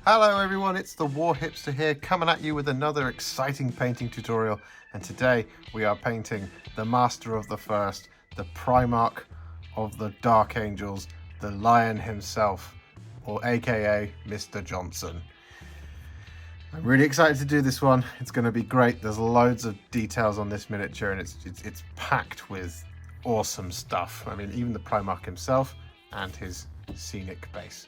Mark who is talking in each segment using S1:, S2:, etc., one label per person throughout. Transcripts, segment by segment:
S1: Hello everyone, it's the War Hipster here, coming at you with another exciting painting tutorial, and today we are painting the Master of the First, the Primarch of the Dark Angels, the Lion himself, or aka Mr. Jonson. I'm really excited to do this one. It's going to be great. There's loads of details on this miniature and it's packed with awesome stuff. I mean, even the Primarch himself and his scenic base.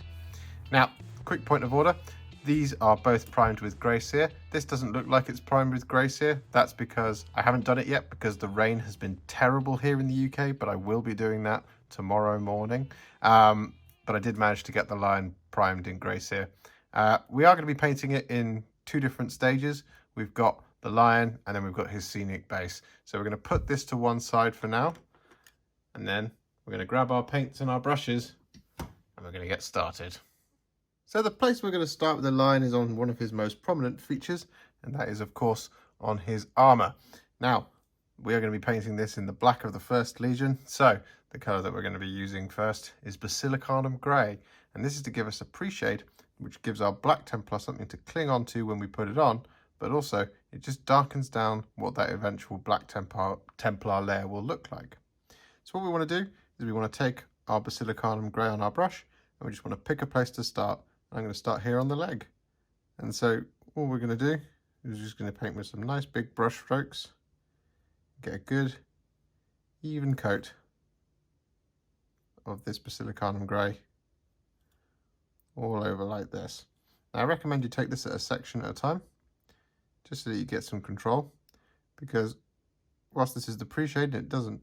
S1: Now, quick point of order. These are both primed with Grey Seer. This doesn't look like it's primed with Grey Seer. That's because I haven't done it yet because the rain has been terrible here in the UK, but I will be doing that tomorrow morning. But I did manage to get the Lion primed in Grey Seer. We are going to be painting it in two different stages. We've got the Lion and then we've got his scenic base. So we're going to put this to one side for now. And then we're going to grab our paints and our brushes and we're going to get started. So the place we're going to start with the Lion is on one of his most prominent features, and that is of course on his armour. Now, we are going to be painting this in the black of the First Legion, so the colour that we're going to be using first is Basilicanum Grey, and this is to give us a pre-shade, which gives our Black Templar something to cling on to when we put it on, but also it just darkens down what that eventual Black Templar layer will look like. So what we want to do is we want to take our Basilicanum Grey on our brush, and we just want to pick a place to start. I'm going to start here on the leg. And so all we're going to do is just going to paint with some nice big brush strokes. Get a good even coat of this Basilicanum Grey all over like this. Now I recommend you take this at a section at a time, just so that you get some control, because whilst this is the pre-shade, it doesn't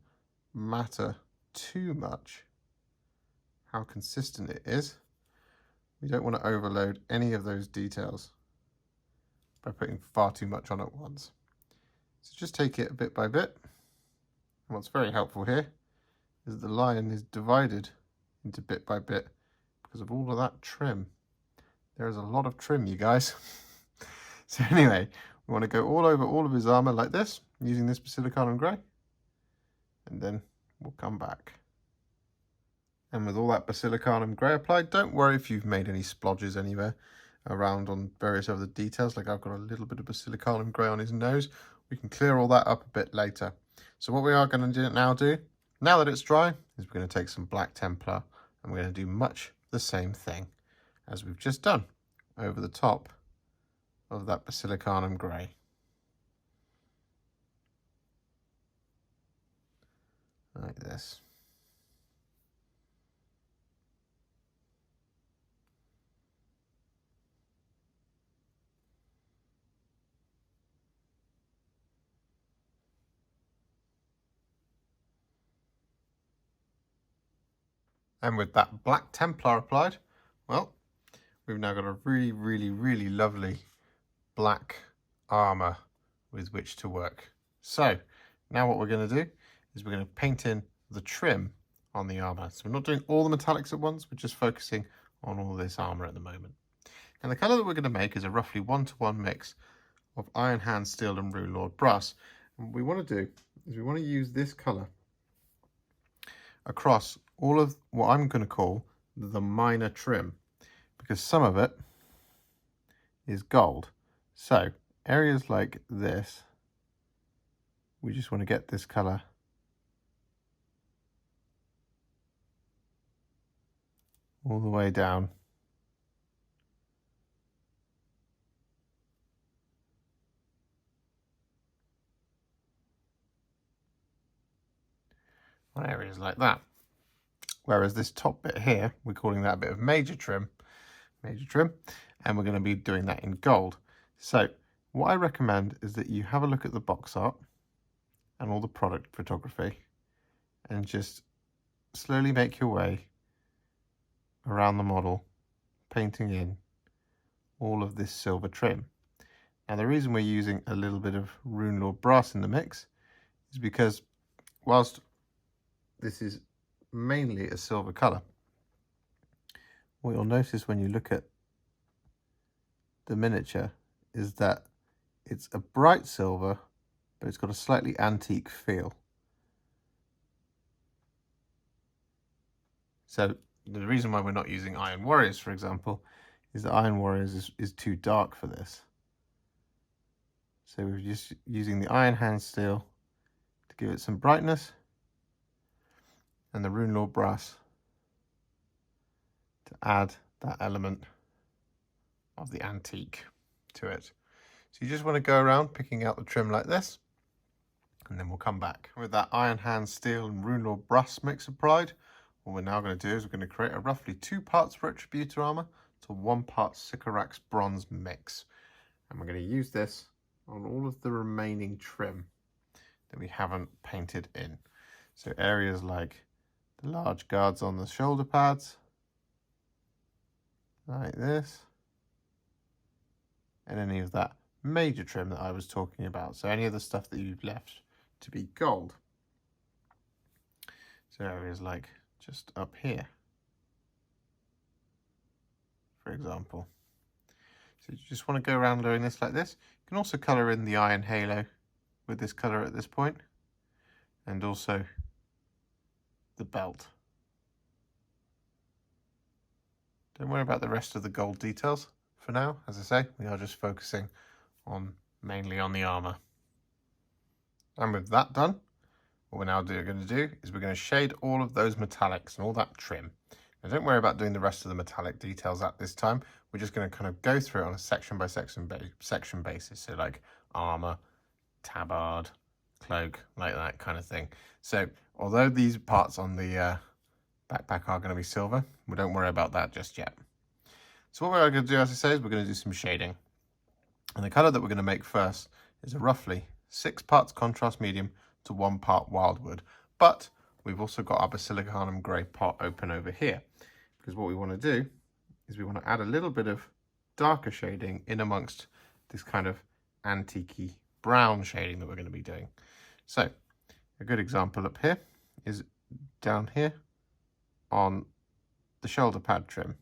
S1: matter too much how consistent it is. We don't want to overload any of those details by putting far too much on at once. So just take it bit by bit. And what's very helpful here is that the Lion is divided into bit by bit because of all of that trim. There is a lot of trim, you guys. So anyway, we want to go all over all of his armour like this, using this Basilicanum Grey. And then we'll come back. And with all that Basilicanum Grey applied, don't worry if you've made any splodges anywhere around on various other details, like I've got a little bit of Basilicanum Grey on his nose. We can clear all that up a bit later. So what we are going to now that it's dry, is we're going to take some Black Templar and we're going to do much the same thing as we've just done over the top of that Basilicanum Grey. Like this. And with that Black Templar applied, well, we've now got a really lovely black armour with which to work. So now what we're going to do is we're going to paint in the trim on the armour. So we're not doing all the metallics at once, we're just focusing on all this armour at the moment. And the colour that we're going to make is a roughly 1-to-1 mix of Iron Hand Steel and Runelord Brass. And what we want to do is we want to use this colour across all of what I'm going to call the minor trim, because some of it is gold. So areas like this, we just want to get this colour all the way down on areas like that. Whereas this top bit here, we're calling that a bit of major trim, and we're going to be doing that in gold. So what I recommend is that you have a look at the box art and all the product photography and just slowly make your way around the model, painting in all of this silver trim. Now the reason we're using a little bit of Runelord Brass in the mix is because whilst this is mainly a silver colour, what you'll notice when you look at the miniature is that it's a bright silver, but it's got a slightly antique feel. So the reason why we're not using Iron Warriors, for example, is that Iron Warriors is too dark for this. So we're just using the Iron Hand Steel to give it some brightness, and the Runelord Brass to add that element of the antique to it. So you just want to go around picking out the trim like this, and then we'll come back. With that Iron Hand Steel and Runelord Brass mix applied, what we're now going to do is we're going to create a roughly 2 parts Retributor Armour to 1 part Sycorax Bronze mix. And we're going to use this on all of the remaining trim that we haven't painted in. So areas like the large guards on the shoulder pads, like this, and any of that major trim that I was talking about. So any of the stuff that you've left to be gold. So areas like just up here, for example. So you just want to go around doing this like this. You can also colour in the iron halo with this colour at this point, and also the belt. Don't worry about the rest of the gold details for now. As I say, we are just focusing on mainly on the armour. And with that done, what we're now going to do is we're going to shade all of those metallics and all that trim. Now don't worry about doing the rest of the metallic details at this time. We're just going to kind of go through it on a section by section basis. So like armour, tabard, cloak, like that kind of thing. So although these parts on the backpack are going to be silver, we don't worry about that just yet. So what we're going to do, as I say, is we're going to do some shading. And the colour that we're going to make first is a roughly 6 parts contrast medium to 1 part wildwood. But we've also got our Basilicanum Grey pot open over here, because what we want to do is we want to add a little bit of darker shading in amongst this kind of antique-y brown shading that we're going to be doing. So a good example up here is down here on the shoulder pad trim.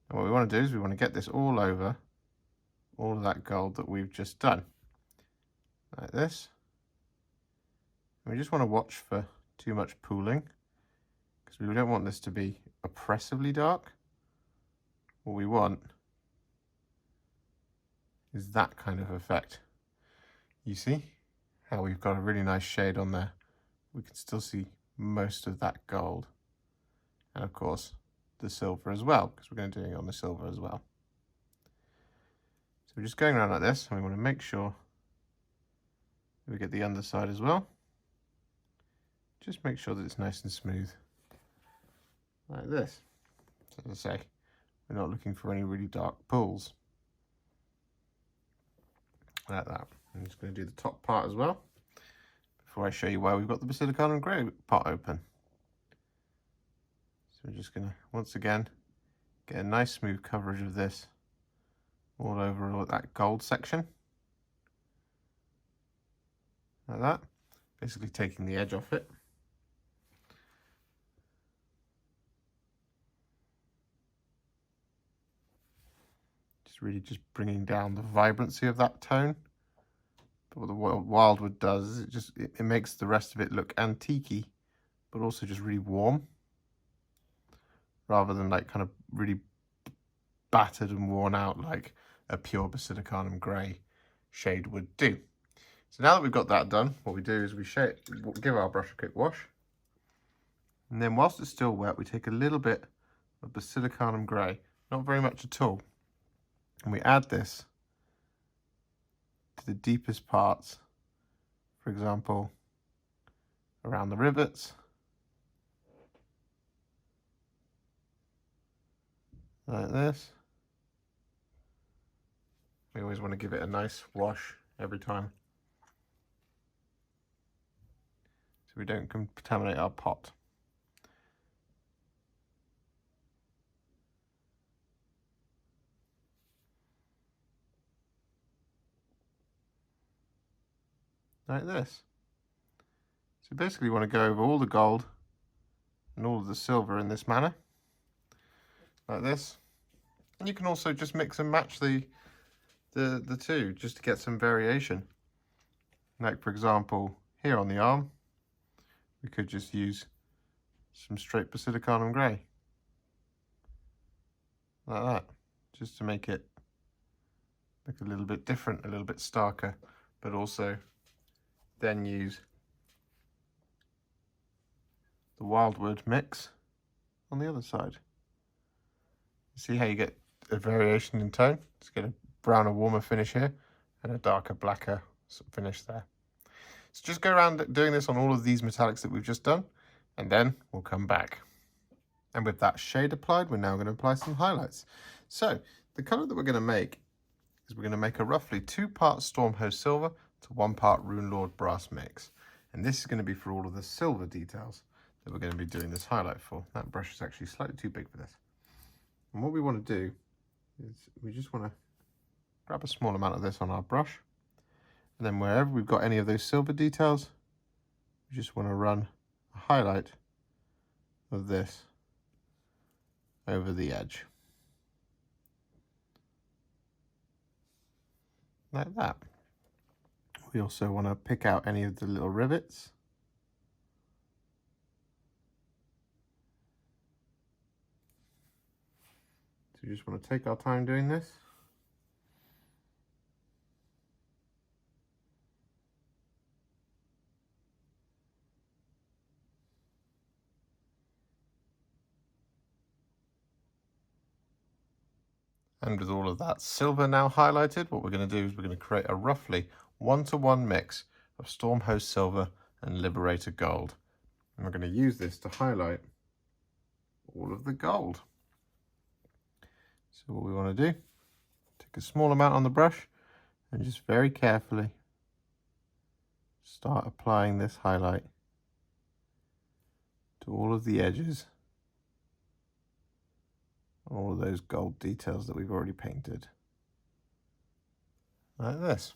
S1: And what we want to do is we want to get this all over all of that gold that we've just done, like this. And we just want to watch for too much pooling, because we don't want this to be oppressively dark. What we want is that kind of effect. You see how we've got a really nice shade on there. We can still see most of that gold, and of course the silver as well, because we're going to do it on the silver as well. So we're just going around like this, and we want to make sure that we get the underside as well. Just make sure that it's nice and smooth, like this. So as I say, we're not looking for any really dark pools, like that. I'm just going to do the top part as well, before I show you why we've got the Basilicanum Grey pot open. So we're just going to, once again, get a nice smooth coverage of this all over all that gold section, like that, basically taking the edge off it. Really just bringing down the vibrancy of that tone. But what the wildwood does is it makes the rest of it look antique-y, but also just really warm, rather than like kind of really battered and worn out like a pure Basilicanum Grey shade would do. So now that we've got that done, what we do is we give our brush a quick wash, and then whilst it's still wet, we take a little bit of Basilicanum Grey, not very much at all, and we add this to the deepest parts, for example, around the rivets, like this. We always want to give it a nice wash every time, so we don't contaminate our pot. Like this. So basically you want to go over all the gold and all of the silver in this manner, like this. And you can also just mix and match the two, just to get some variation. Like for example, here on the arm, we could just use some straight Basilicanum Grey. like that, just to make it look a little bit different, a little bit starker, but also then use the Wildwood mix on the other side. See how you get a variation in tone? Let's get a browner, warmer finish here and a darker, blacker finish there. So just go around doing this on all of these metallics that we've just done, and then we'll come back. And with that shade applied, we're now going to apply some highlights. So the colour that we're going to make is we're going to make a roughly 2-part Stormhost Silver to 1 part Runelord Brass mix. And this is going to be for all of the silver details that we're going to be doing this highlight for. That brush is actually slightly too big for this. And what we want to do is we just want to grab a small amount of this on our brush. And then wherever we've got any of those silver details, we just want to run a highlight of this over the edge. Like that. We also want to pick out any of the little rivets. So we just want to take our time doing this. And with all of that silver now highlighted, what we're going to do is we're going to create a roughly 1-to-1 mix of Stormhost Silver and Liberator Gold. And we're going to use this to highlight all of the gold. So what we want to do, take a small amount on the brush and just very carefully start applying this highlight to all of the edges, all of those gold details that we've already painted, like this.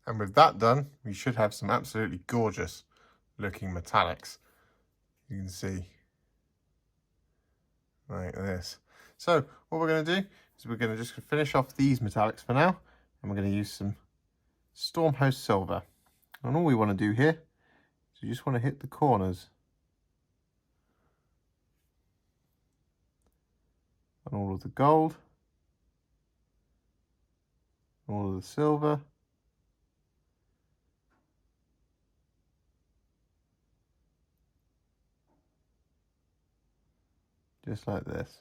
S1: And with that done, we should have some absolutely gorgeous looking metallics. You can see, like this. So what we're going to do is we're going to just finish off these metallics for now, and we're going to use some Stormhost Silver. And all we want to do here is we just want to hit the corners on all of the gold, all of the silver, just like this.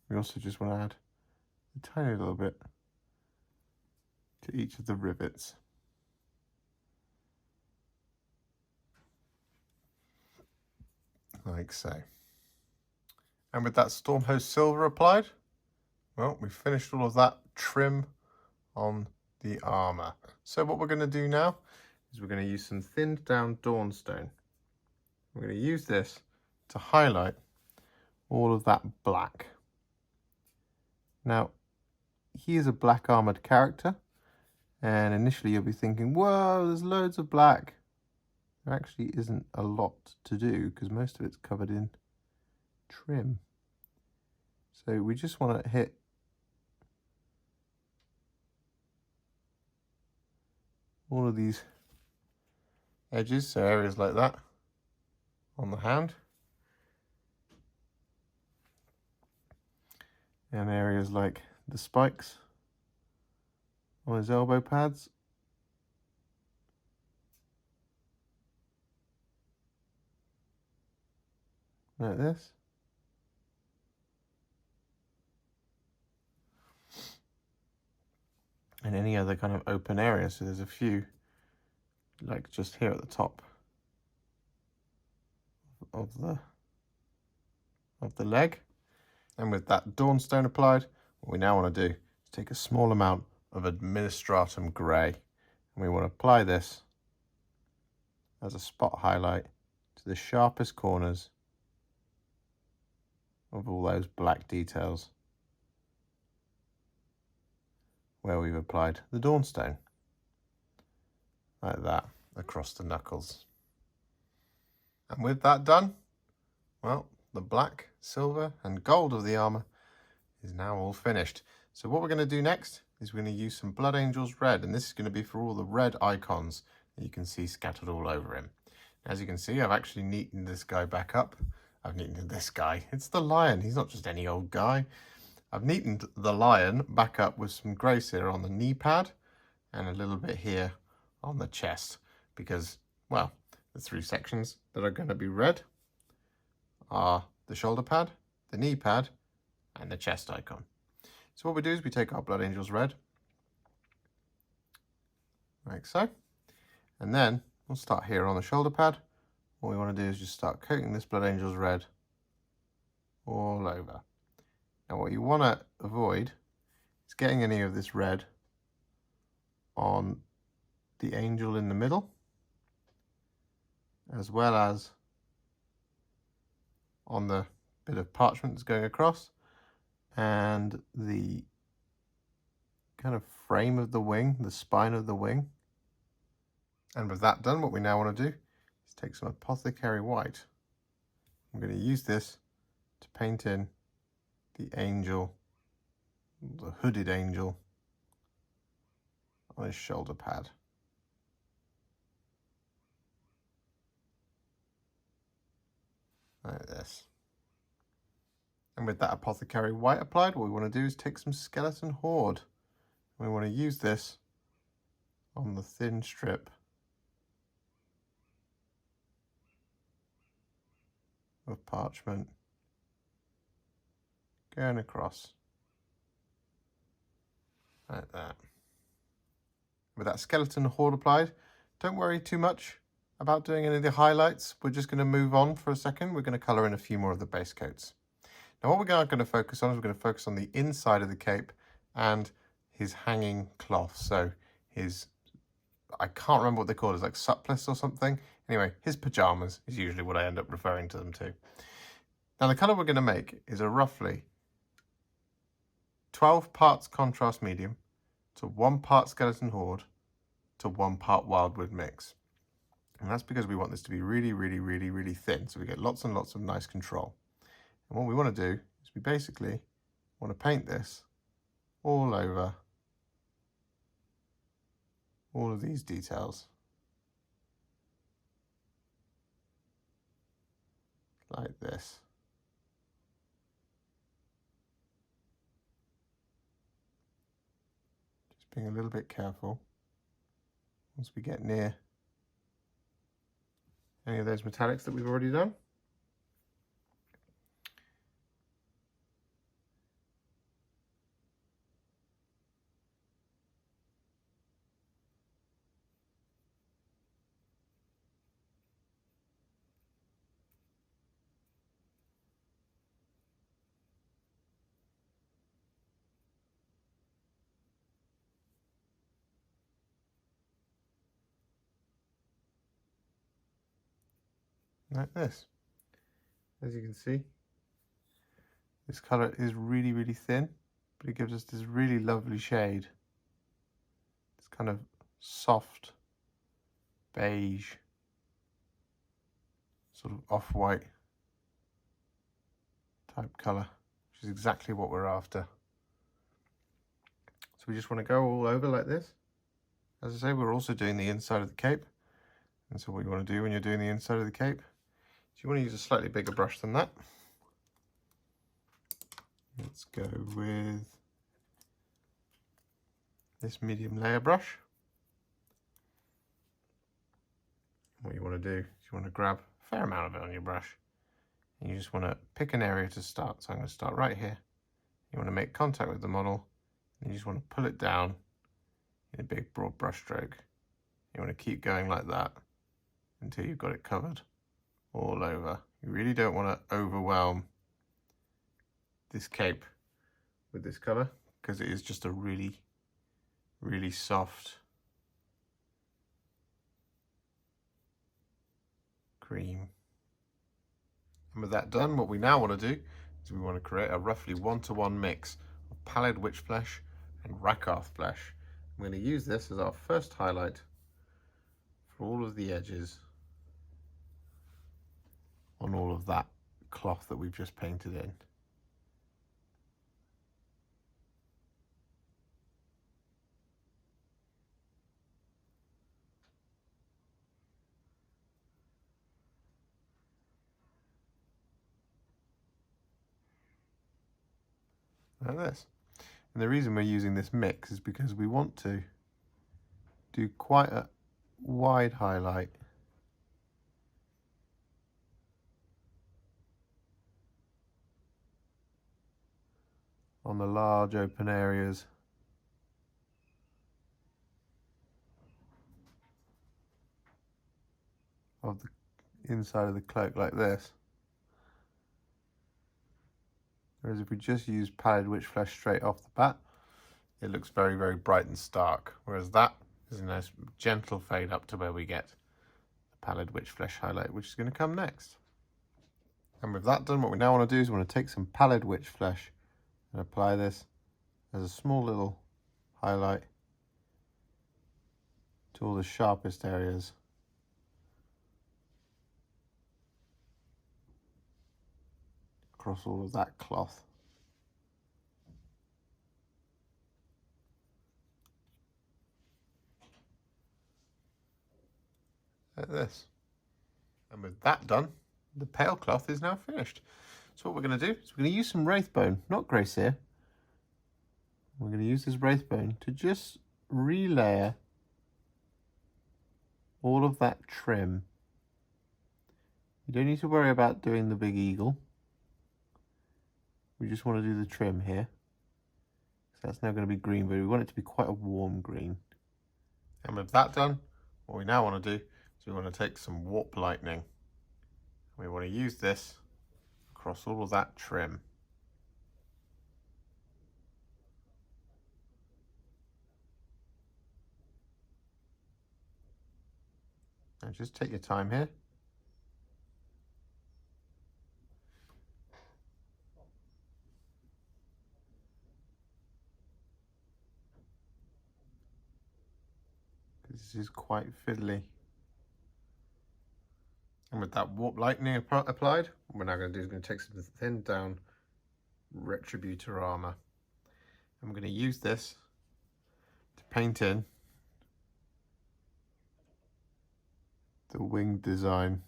S1: We also just want to add a tiny little bit to each of the rivets. Like so. And with that Stormhost Silver applied, well, we've finished all of that trim on the armour. So what we're going to do now is we're going to use some thinned down Dawnstone. We're going to use this to highlight all of that black. Now, he is a black armoured character, and initially you'll be thinking, whoa, there's loads of black. There actually isn't a lot to do because most of it's covered in trim. So we just want to hit all of these edges, so areas like that on the hand, and areas like the spikes on his elbow pads, like this. And any other kind of open area. So there's a few, like just here at the top of the leg. And with that Dawnstone applied, what we now want to do is take a small amount of Administratum Grey, and we want to apply this as a spot highlight to the sharpest corners of all those black details where we've applied the Dawnstone, like that, across the knuckles. And with that done, well, the black, silver and gold of the armour is now all finished. So what we're going to do next is we're going to use some Blood Angels Red, and this is going to be for all the red icons that you can see scattered all over him. As you can see, I've actually neatened this guy back up. I've neatened this guy. It's the lion. He's not just any old guy. I've neatened the lion back up with some grey cere on the knee pad and a little bit here on the chest because, well, the three sections that are going to be red are the shoulder pad, the knee pad, and the chest icon. So what we do is we take our Blood Angels Red, like so, and then we'll start here on the shoulder pad. What we want to do is just start coating this Blood Angels Red all over. Now what you want to avoid is getting any of this red on the angel in the middle, as well as on the bit of parchment that's going across and the kind of frame of the wing, the spine of the wing. And with that done, what we now want to do is take some Apothecary White. I'm going to use this to paint in the angel, the hooded angel, on his shoulder pad. Like this. And with that Apothecary White applied, what we want to do is take some Skeleton Horde. We want to use this on the thin strip of parchment going across like that. With that Skeleton Horde applied, don't worry too much about doing any of the highlights. We're just going to move on for a second. We're going to colour in a few more of the base coats. Now what we're going to focus on is we're going to focus on the inside of the cape and his hanging cloth. So his, I can't remember what they call it, it's like supplice or something. Anyway, his pyjamas is usually what I end up referring to them to. Now the colour we're going to make is a roughly 12 parts contrast medium to 1 part Skeleton Horde to 1 part Wildwood mix. And that's because we want this to be really, really, really, really thin. So we get lots and lots of nice control. And what we want to do is we basically want to paint this all over all of these details. Like this. Just being a little bit careful once we get near any of those metallics that we've already done. Like this. As you can see, this colour is really, really thin, but it gives us this really lovely shade. It's kind of soft beige, sort of off-white type colour, which is exactly what we're after. So we just want to go all over like this. As I say, we're also doing the inside of the cape. And so what you want to do when you're doing the inside of the cape, so you want to use a slightly bigger brush than that. Let's go with this medium layer brush. What you want to do is you want to grab a fair amount of it on your brush and you just want to pick an area to start. So I'm going to start right here. You want to make contact with the model and you just want to pull it down in a big broad brush stroke. You want to keep going like that until you've got it covered all over. You really don't want to overwhelm this cape with this colour because it is just a really, really soft cream. And with that done, what we now want to do is we want to create a roughly 1-to-1 mix of Pallid Witch Flesh and Rakarth Flesh. I'm going to use this as our first highlight for all of the edges on all of that cloth that we've just painted in. like this. And the reason we're using this mix is because we want to do quite a wide highlight on the large open areas of the inside of the cloak like this. Whereas if we just use Pallid Witch Flesh straight off the bat, it looks very, very bright and stark. Whereas that is a nice gentle fade up to where we get the Pallid Witch Flesh highlight, which is going to come next. And with that done, what we now want to do is we want to take some Pallid Witch Flesh and apply this as a small little highlight to all the sharpest areas across all of that cloth. Like this. And with that done, the pale cloth is now finished. So what we're going to do is we're going to use some Wraithbone, not Grey Seer. We're going to use this Wraithbone to just relayer all of that trim. You don't need to worry about doing the big eagle. We just want to do the trim here. So that's now going to be green, but we want it to be quite a warm green. And with that done, what we now want to do is we want to take some Warp Lightning. We want to use this across all of that trim. And just take your time here. This is quite fiddly. And with that Warp Lightning applied, what we're now going to do is going to take some thinned down Retributor Armour. I'm going to use this to paint in the wing design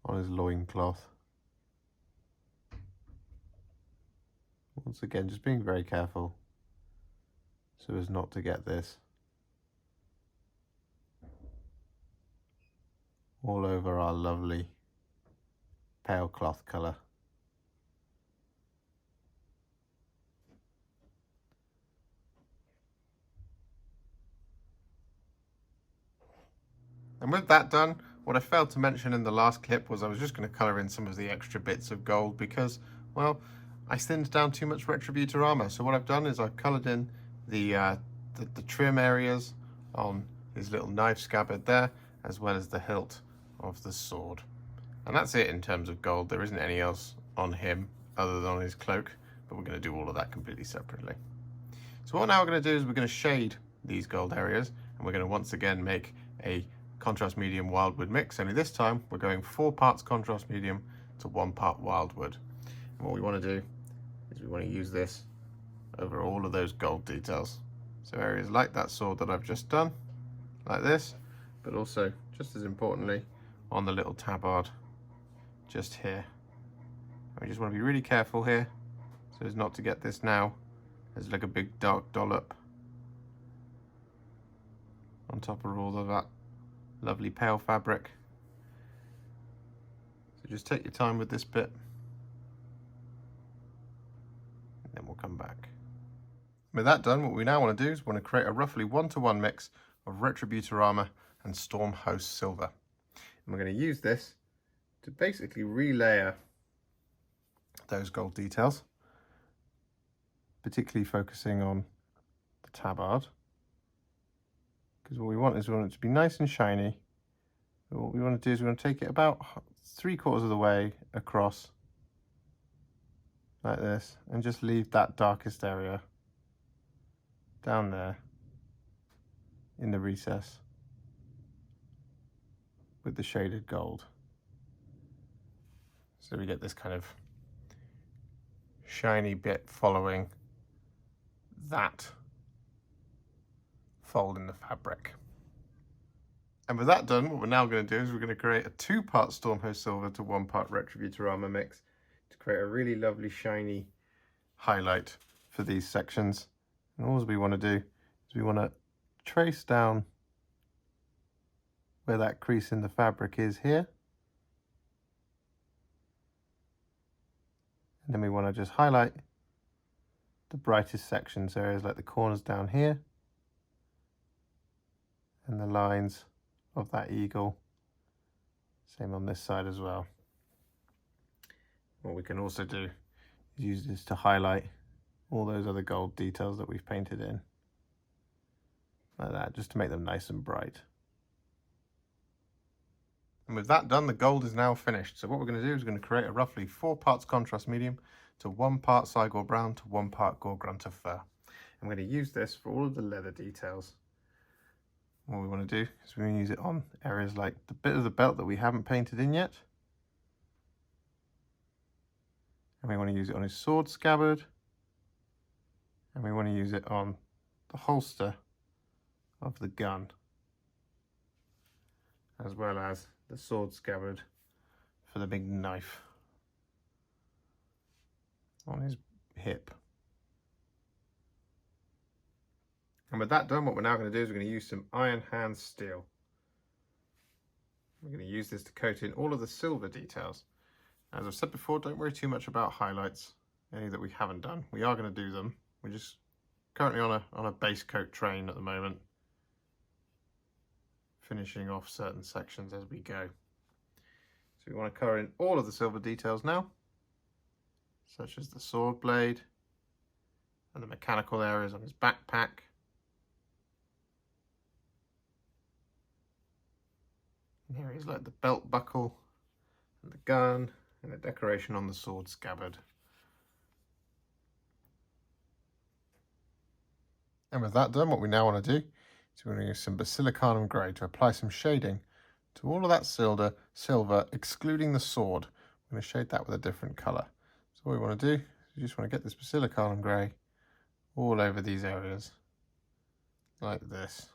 S1: on his loincloth. Once again, just being very careful so as not to get this all over our lovely pale cloth colour. And with that done, what I failed to mention in the last clip was I was just going to colour in some of the extra bits of gold because, well, I thinned down too much Retributor Armour. So what I've done is I've coloured in the trim areas on his little knife scabbard there, as well as the hilt of the sword. And that's it in terms of gold. There isn't any else on him other than on his cloak, but we're going to do all of that completely separately. So what now we're going to do is we're going to shade these gold areas, and we're going to once again make a contrast medium wildwood mix, only this time we're going 4 parts contrast medium to 1 part wildwood. And what we want to do is we want to use this over all of those gold details. So areas like that sword that I've just done, like this, but also, just as importantly, on the little tabard just here. And we just want to be really careful here so as not to get this now as like a big dark dollop on top of all of that lovely pale fabric. So just take your time with this bit, and then we'll come back. With that done, what we now want to do is we want to create a roughly 1-to-1 mix of Retributor Armour and Stormhost Silver. And we're going to use this to basically relayer those gold details, particularly focusing on the tabard, because what we want is we want it to be nice and shiny. But what we want to do is we want to take it about 3/4 of the way across like this and just leave that darkest area down there in the recess with the shaded gold. So we get this kind of shiny bit following that fold in the fabric. And with that done, what we're now going to do is we're going to create a 2-part Stormhost Silver to 1 part Retributor Armour mix to create a really lovely shiny highlight for these sections. And all we want to do is we want to trace down where that crease in the fabric is here. And then we want to just highlight the brightest sections, areas like the corners down here and the lines of that eagle. Same on this side as well. What we can also do is use this to highlight all those other gold details that we've painted in. Like that, just to make them nice and bright. And with that done, the gold is now finished. So what we're going to do is we're going to create a roughly 4 parts contrast medium to 1 part Cygor Brown to 1 part Gore-Grunta Fur. I'm going to use this for all of the leather details. What we want to do is we're going to use it on areas like the bit of the belt that we haven't painted in yet. And we want to use it on his sword scabbard. And we want to use it on the holster of the gun, as well as the sword scabbard for the big knife on his hip. And with that done, what we're now going to do is we're going to use some Iron Hand Steel. We're going to use this to coat in all of the silver details. As I've said before, don't worry too much about highlights, any that we haven't done. We are going to do them. We're just currently on a base coat train at the moment, finishing off certain sections as we go. So we want to colour in all of the silver details now, such as the sword blade and the mechanical areas on his backpack. And areas like the belt buckle and the gun and the decoration on the sword scabbard. And with that done, what we now want to do is we're going to use some Basilicanum Grey to apply some shading to all of that silver, excluding the sword. We're going to shade that with a different colour. So what we want to do is we just want to get this Basilicanum Grey all over these areas, like this.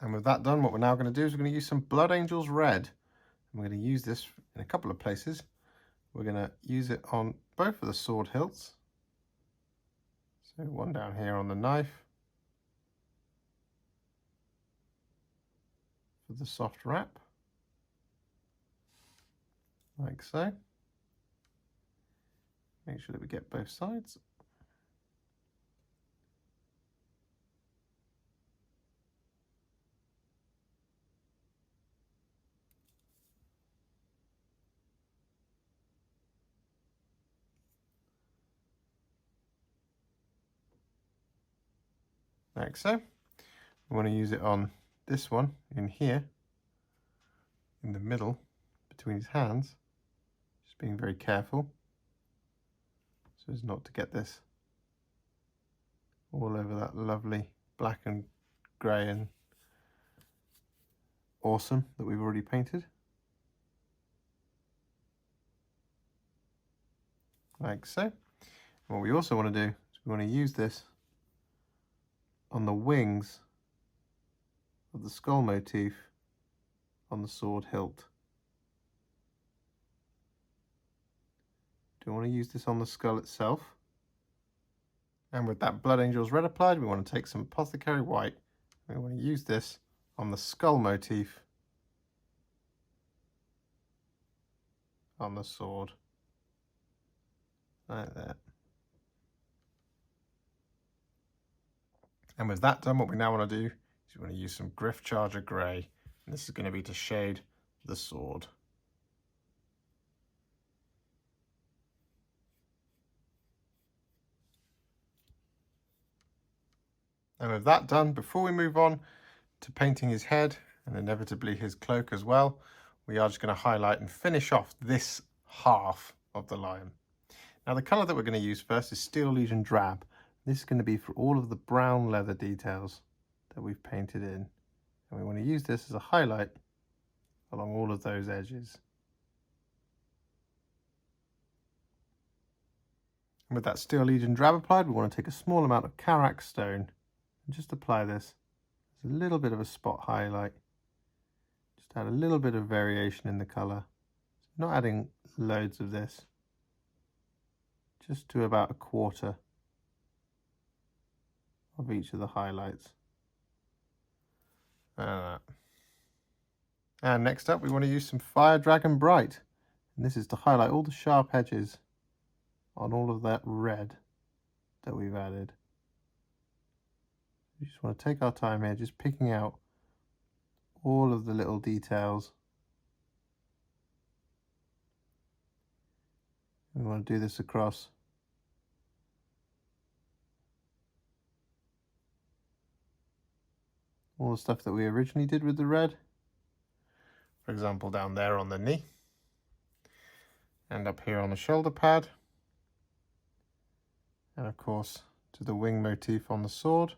S1: And with that done, what we're now going to do is we're going to use some Blood Angels Red. And we're going to use this in a couple of places. We're going to use it on both of the sword hilts. So one down here on the knife for the soft wrap, like so. Make sure that we get both sides. Like so. We want to use it on this one in here, in the middle, between his hands. Just being very careful so as not to get this all over that lovely black and grey and awesome that we've already painted. Like so. And what we also want to do is we want to use this on the wings of the skull motif on the sword hilt. Do we want to use this on the skull itself? And with that Blood Angels Red applied, we want to take some Apothecary White. We want to use this on the skull motif on the sword, like that. And with that done, what we now want to do is we want to use some Gryph-Charger Grey. And this is going to be to shade the sword. And with that done, before we move on to painting his head and inevitably his cloak as well, we are just going to highlight and finish off this half of the lion. Now the colour that we're going to use first is Steel Legion Drab. This is going to be for all of the brown leather details that we've painted in. And we want to use this as a highlight along all of those edges. And with that Steel Legion Drab applied, we want to take a small amount of Karak Stone and just apply this as a little bit of a spot highlight, just Just add a little bit of variation in the colour. Not adding loads of this. Just to about a quarter of each of the highlights. And next up we want to use some Fire Dragon Bright. And this is to highlight all the sharp edges on all of that red that we've added. We just want to take our time here, just picking out all of the little details. We want to do this across all the stuff that we originally did with the red. For example, down there on the knee, and up here on the shoulder pad, and of course to the wing motif on the sword.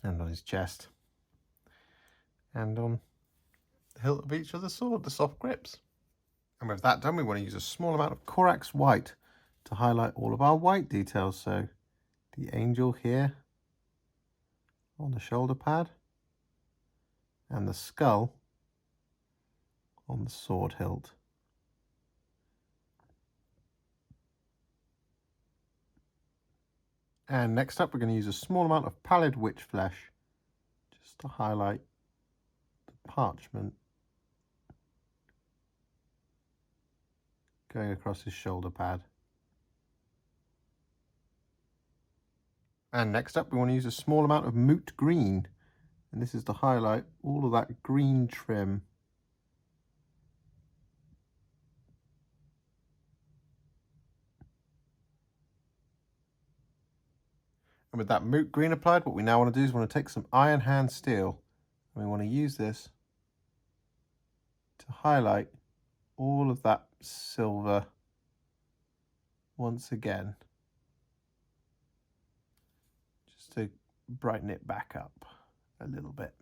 S1: And on his chest, and on the hilt of each of the sword, the soft grips. And with that done, we want to use a small amount of Corax White to highlight all of our white details. So the angel here on the shoulder pad, and the skull on the sword hilt. And next up, we're going to use a small amount of Pallid Witch Flesh just to highlight the parchment going across his shoulder pad. And next up, we want to use a small amount of Moot Green, and this is to highlight all of that green trim . And with that Moot Green applied, what we now want to do is we want to take some Iron Hand Steel, and we want to use this to highlight all of that silver once again, just to brighten it back up a little bit.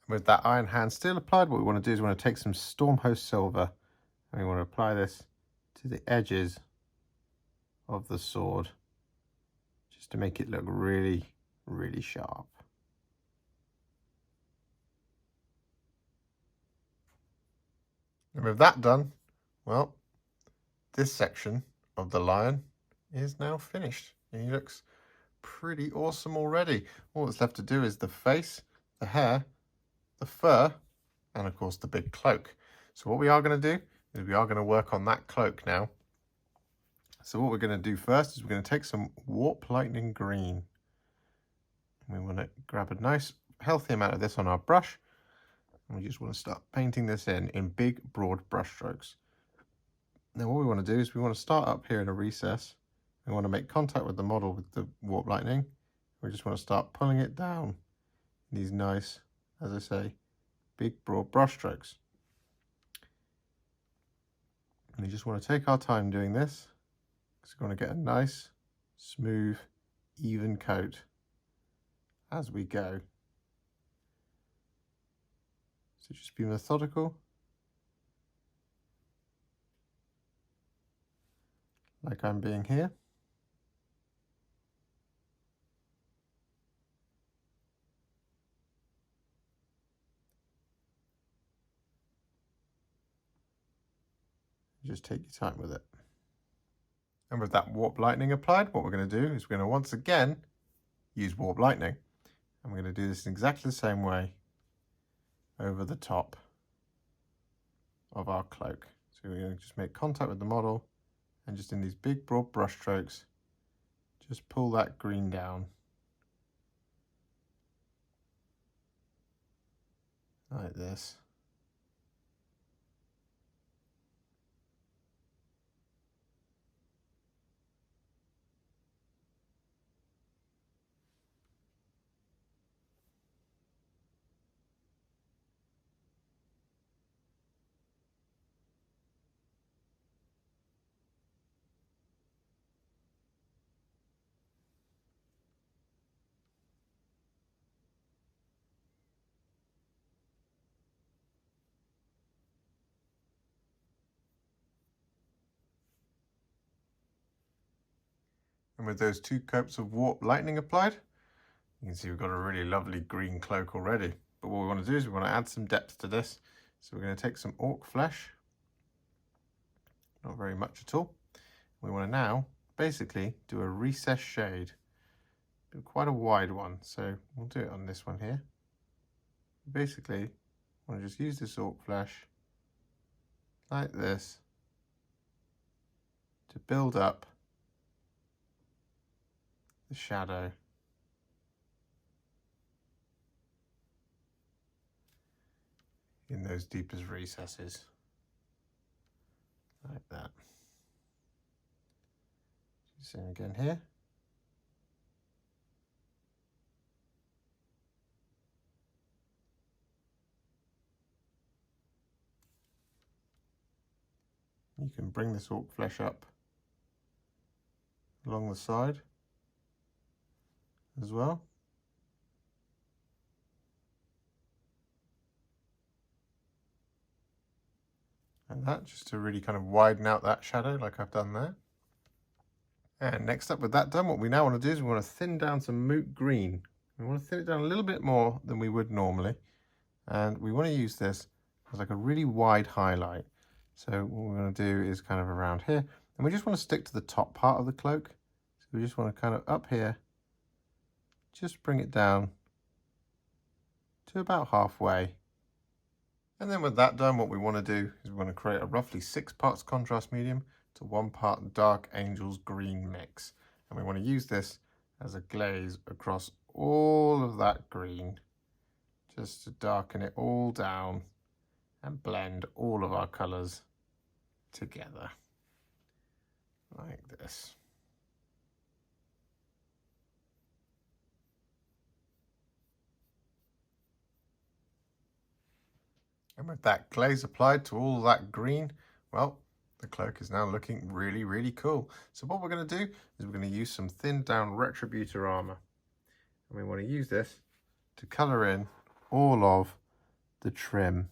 S1: And with that Iron Hand Steel applied, what we want to do is we want to take some Stormhost Silver, and we want to apply this to the edges of the sword, just to make it look really, really sharp. And with that done, well, this section of the lion is now finished. And he looks pretty awesome already. All that's left to do is the face, the hair, the fur, and of course the big cloak. So what we are going to do is we are going to work on that cloak now. So what we're going to do first is we're going to take some Warp Lightning Green. We want to grab a nice healthy amount of this on our brush, and we just want to start painting this in big broad brush strokes. Now what we want to do is we want to start up here in a recess. We want to make contact with the model with the Warp Lightning. We just want to start pulling it down in these nice, as I say, big broad brush strokes. And we just want to take our time doing this, because we want to get a nice, smooth, even coat as we go. So just be methodical, like I'm being here. Just take your time with it. And with that Warp Lightning applied, what we're going to do is we're going to once again use Warp Lightning. And we're going to do this in exactly the same way over the top of our cloak. So we're going to just make contact with the model, and just in these big broad brush strokes, just pull that green down. Like this. And with those 2 coats of Warp Lightning applied, you can see we've got a really lovely green cloak already. But what we want to do is we want to add some depth to this. So we're going to take some Ork Flesh, not very much at all. We want to now basically do a recessed shade, quite a wide one. So we'll do it on this one here. Basically, I want to just use this Ork Flesh like this to build up the shadow in those deepest recesses, like that. Same again here. You can bring this Ork Flesh up along the side as well. And that, just to really kind of widen out that shadow like I've done there. And next up, with that done, what we now want to do is we want to thin down some Moot Green. We want to thin it down a little bit more than we would normally. And we want to use this as like a really wide highlight. So what we're going to do is kind of around here. And we just want to stick to the top part of the cloak. So we just want to kind of up here, just bring it down to about halfway. And then with that done, what we want to do is we want to create a roughly 6 parts contrast medium to 1 part Dark Angels green mix. And we want to use this as a glaze across all of that green, just to darken it all down and blend all of our colours together, like this. And with that glaze applied to all that green, well, the cloak is now looking really, really cool. So what we're going to do is we're going to use some thinned down Retributor Armour. And we want to use this to colour in all of the trim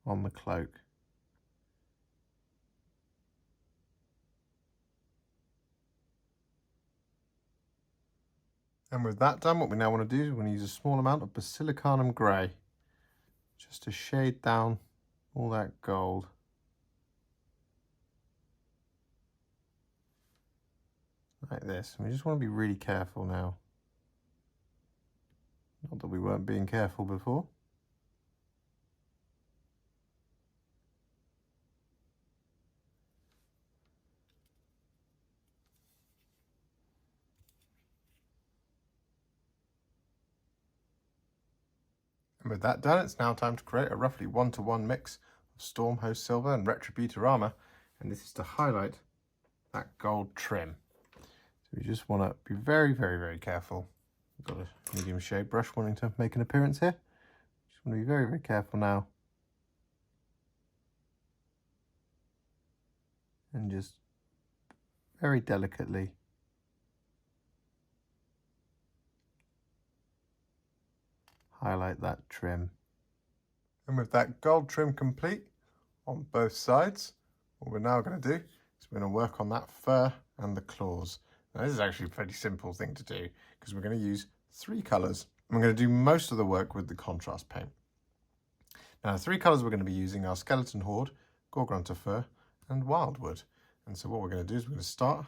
S1: on the cloak. And with that done, what we now want to do is we're going to use a small amount of Basilicanum Grey just to shade down all that gold. Like this. And we just want to be really careful now. Not that we weren't being careful before. And with that done, it's now time to create a roughly 1-to-1 mix of Stormhost Silver and Retributor Armour. And this is to highlight that gold trim. So we just want to be very, very, very careful. We've got a medium shade brush wanting to make an appearance here. Just want to be very, very careful now. And just very delicately highlight that trim. And with that gold trim complete on both sides, what we're now going to do is we're going to work on that fur and the claws. Now this is actually a pretty simple thing to do because we're going to use 3 colours. I'm going to do most of the work with the contrast paint. Now the 3 colours we're going to be using are Skeleton Horde, Gore-Grunta Fur and Wildwood. And so what we're going to do is we're going to start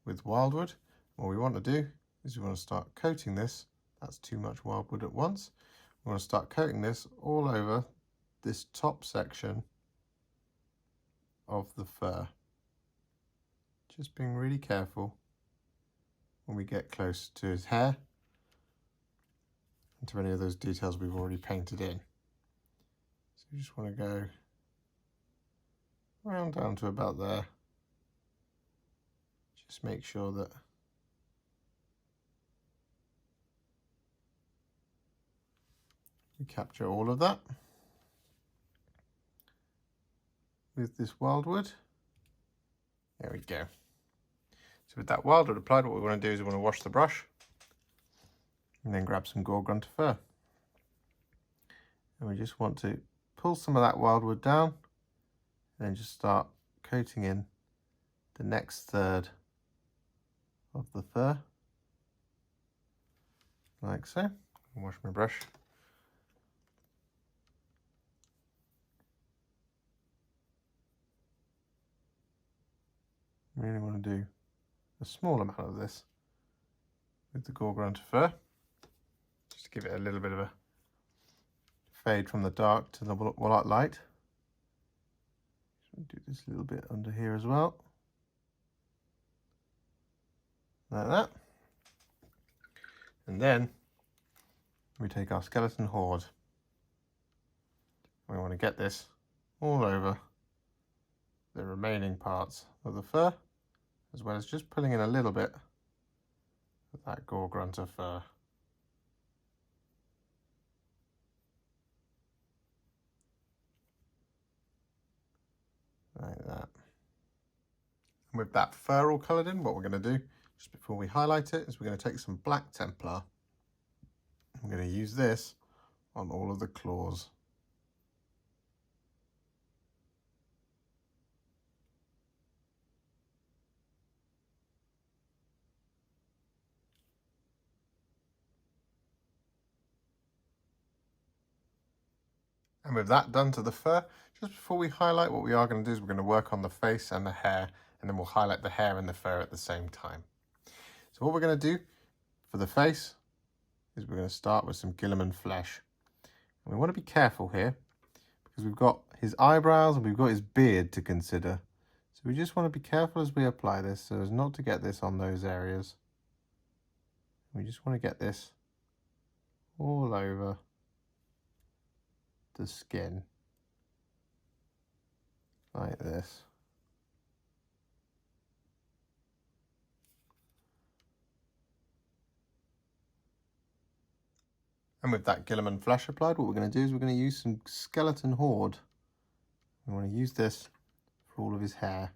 S1: with Wildwood. What we want to do is we want to start coating this. That's too much Wildwood at once. We want to start coating this all over this top section of the fur. Just being really careful when we get close to his hair and to any of those details we've already painted in. So you just want to go round down to about there. Just make sure that we capture all of that with this Wildwood. There we go. So with that Wildwood applied, what we want to do is we want to wash the brush and then grab some Gore-Grunta Fur. And we just want to pull some of that Wildwood down and then just start coating in the next third of the fur, like so. Wash my brush. Really want to do a small amount of this with the Gore-Grunta Fur, just to give it a little bit of a fade from the dark to the white light. Do this a little bit under here as well, like that. And then we take our skeleton horde. We want to get this all over the remaining parts of the fur, as well as just pulling in a little bit of that Gore-Grunta Fur. Like that. And with that fur all coloured in, what we're going to do, just before we highlight it, is we're going to take some black Templar. I'm going to use this on all of the claws. And with that done to the fur, just before we highlight, what we are going to do is we're going to work on the face and the hair, and then we'll highlight the hair and the fur at the same time. So what we're going to do for the face is we're going to start with some Guilliman Flesh. And we want to be careful here, because we've got his eyebrows and we've got his beard to consider. So we just want to be careful as we apply this, so as not to get this on those areas. We just want to get this all over the skin, like this. And with that Guilliman Flesh applied, what we're going to do is we're going to use some skeleton horde. We want to use this for all of his hair.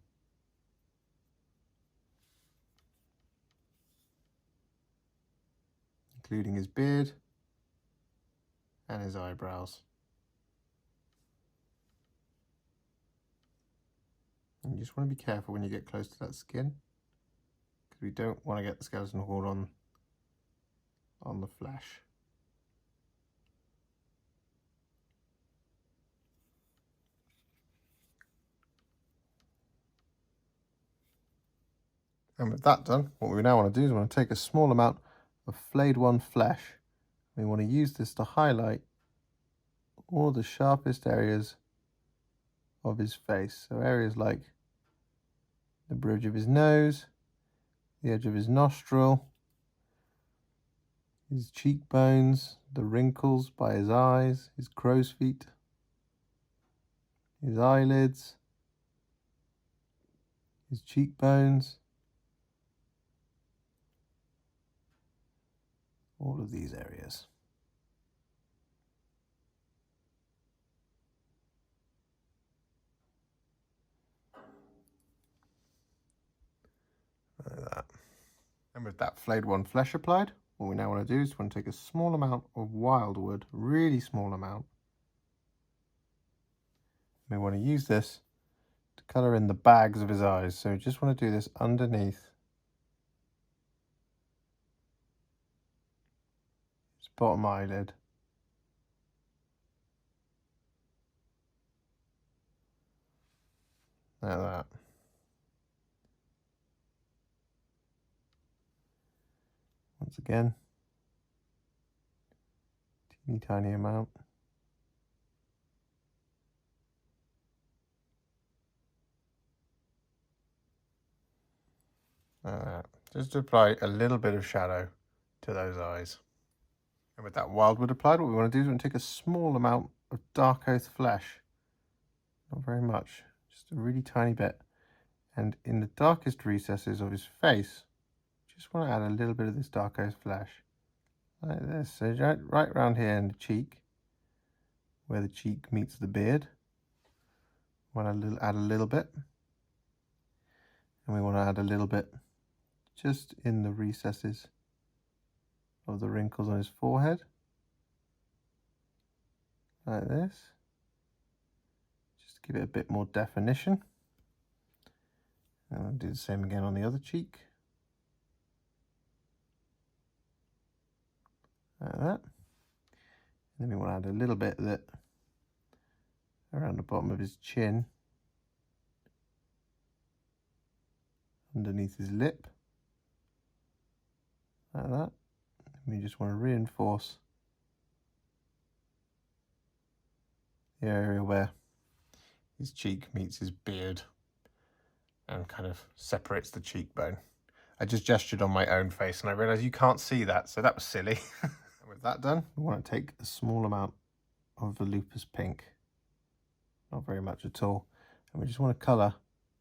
S1: Including his beard and his eyebrows. And you just want to be careful when you get close to that skin, because we don't want to get the skeleton horde on the flesh. And with that done, what we now want to do is we want to take a small amount of Flayed One Flesh. We want to use this to highlight all the sharpest areas of his face. So areas like the bridge of his nose, the edge of his nostril, his cheekbones, the wrinkles by his eyes, his crow's feet, his eyelids, his cheekbones, all of these areas. Like that. And with that Flayed One Flesh applied, what we now want to do is we want to take a small amount of wildwood, really small amount. We want to use this to colour in the bags of his eyes. So we just want to do this underneath his bottom eyelid. Like that. Once again, teeny tiny amount. Just to apply a little bit of shadow to those eyes. And with that wildwood applied, what we want to do is we want to take a small amount of Darkoath Flesh. Not very much, just a really tiny bit. And in the darkest recesses of his face, just want to add a little bit of this Darkoath Flesh. Like this. So right around here in the cheek, where the cheek meets the beard. Want to add a little bit. And we want to add a little bit just in the recesses of the wrinkles on his forehead, like this, just to give it a bit more definition. And I'll do the same again on the other cheek. Like that. And then we want to add a little bit of that around the bottom of his chin, underneath his lip, like that. And we just want to reinforce the area where his cheek meets his beard and kind of separates the cheekbone. I just gestured on my own face and I realised you can't see that, so that was silly. And with that done, we want to take a small amount of Volupus Pink, not very much at all, and we just want to colour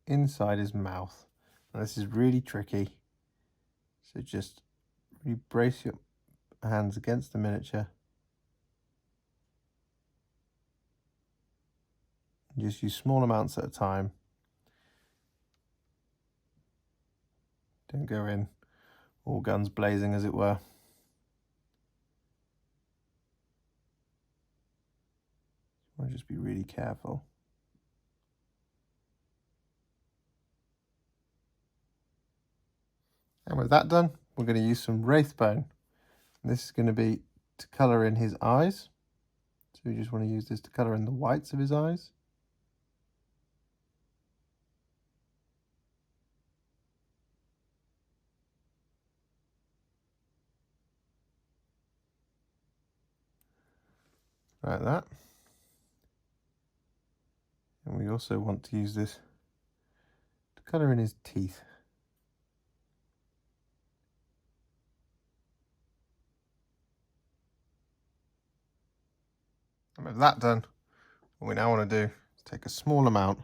S1: inside his mouth. Now this is really tricky, so just really brace your hands against the miniature. Just use small amounts at a time. Don't go in all guns blazing, as it were. You want to just be really careful. And with that done, we're going to use some Wraithbone. This is going to be to colour in his eyes. So we just want to use this to colour in the whites of his eyes. Like that. And we also want to use this to colour in his teeth. And with that done, what we now want to do is take a small amount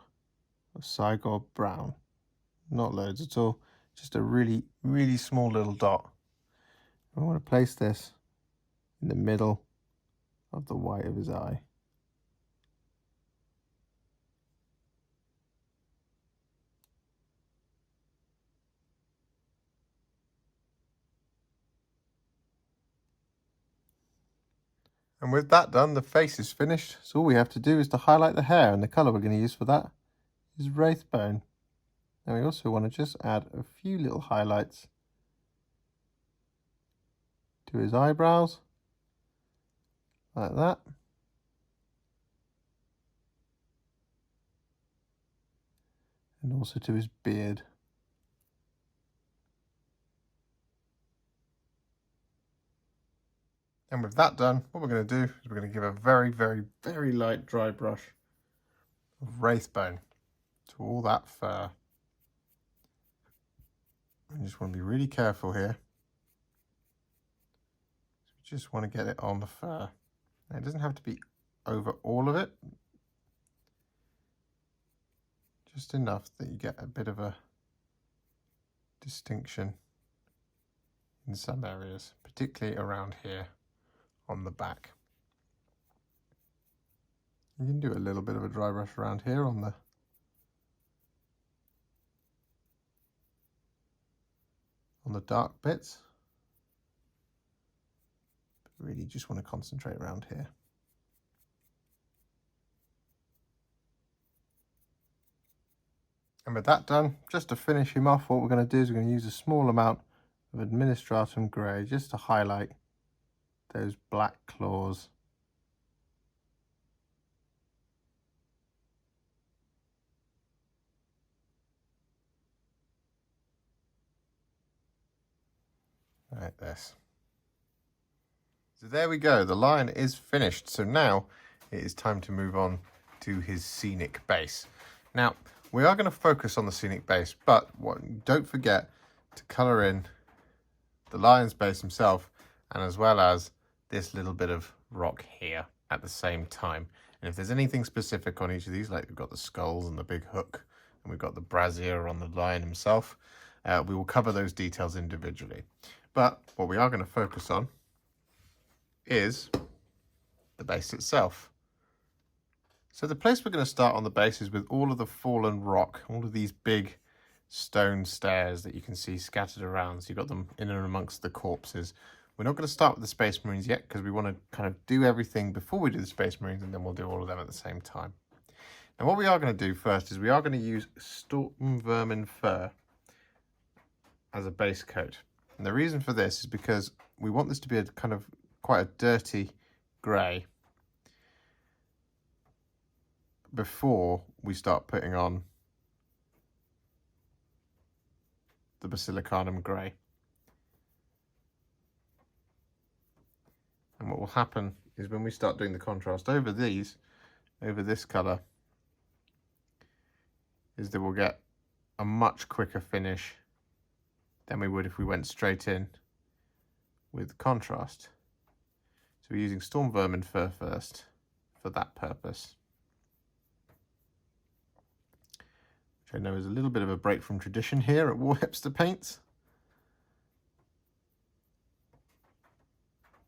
S1: of Cygor Brown. Not loads at all, just a really, really small little dot. And we want to place this in the middle of the white of his eye. And with that done, the face is finished. So all we have to do is to highlight the hair, and the colour we're going to use for that is Wraithbone. Now we also want to just add a few little highlights to his eyebrows, like that. And also to his beard. And with that done, what we're going to do is we're going to give a very, very, very light dry brush of Wraithbone to all that fur. You just want to be really careful here. You just want to get it on the fur. Now, it doesn't have to be over all of it. Just enough that you get a bit of a distinction in some areas, particularly around here on the back. You can do a little bit of a dry brush around here on the dark bits. But really just want to concentrate around here. And with that done, just to finish him off, what we're going to do is we're going to use a small amount of Administratum Grey just to highlight those black claws. Like this. So there we go, the lion is finished. So now it is time to move on to his scenic base. Now, we are going to focus on the scenic base, but don't forget to colour in the lion's base himself, and as well as this little bit of rock here at the same time. And if there's anything specific on each of these, like we've got the skulls and the big hook, and we've got the brassiere on the lion himself, we will cover those details individually. But what we are going to focus on is the base itself. So the place we're going to start on the base is with all of the fallen rock, all of these big stone stairs that you can see scattered around. So you've got them in and amongst the corpses. We're not going to start with the Space Marines yet because we want to kind of do everything before we do the Space Marines, and then we'll do all of them at the same time. Now what we are going to do first is we are going to use Stormvermin Fur as a base coat. And the reason for this is because we want this to be a kind of quite a dirty grey before we start putting on the Basilicanum Grey. And what will happen is when we start doing the contrast over this colour, is that we'll get a much quicker finish than we would if we went straight in with contrast. So we're using Stormvermin Fur first for that purpose, which I know is a little bit of a break from tradition here at War Hipster Paints.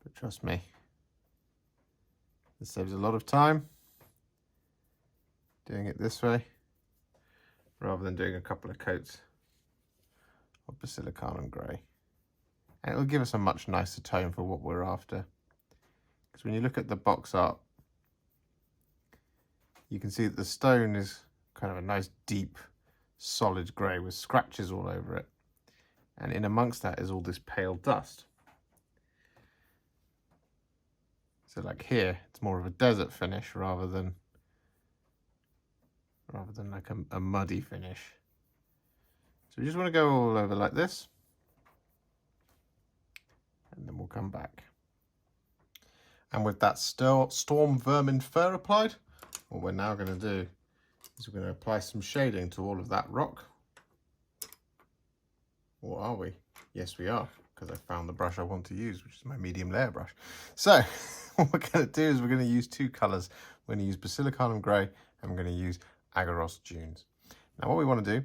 S1: But trust me, this saves a lot of time doing it this way rather than doing a couple of coats of Basilicanum Grey. And it'll give us a much nicer tone for what we're after. Because when you look at the box art, you can see that the stone is kind of a nice deep solid grey with scratches all over it. And in amongst that is all this pale dust. So like here, it's more of a desert finish rather than like a muddy finish. So we just want to go all over like this, and then we'll come back. And with that Stormvermin Fur applied, what we're now going to do is we're going to apply some shading to all of that rock. Or are we? Yes, we are, because I found the brush I want to use, which is my medium layer brush. So what we're going to do is we're going to use two colours. We're going to use Basilicanum Grey and we're going to use Aggaros Dunes. Now what we want to do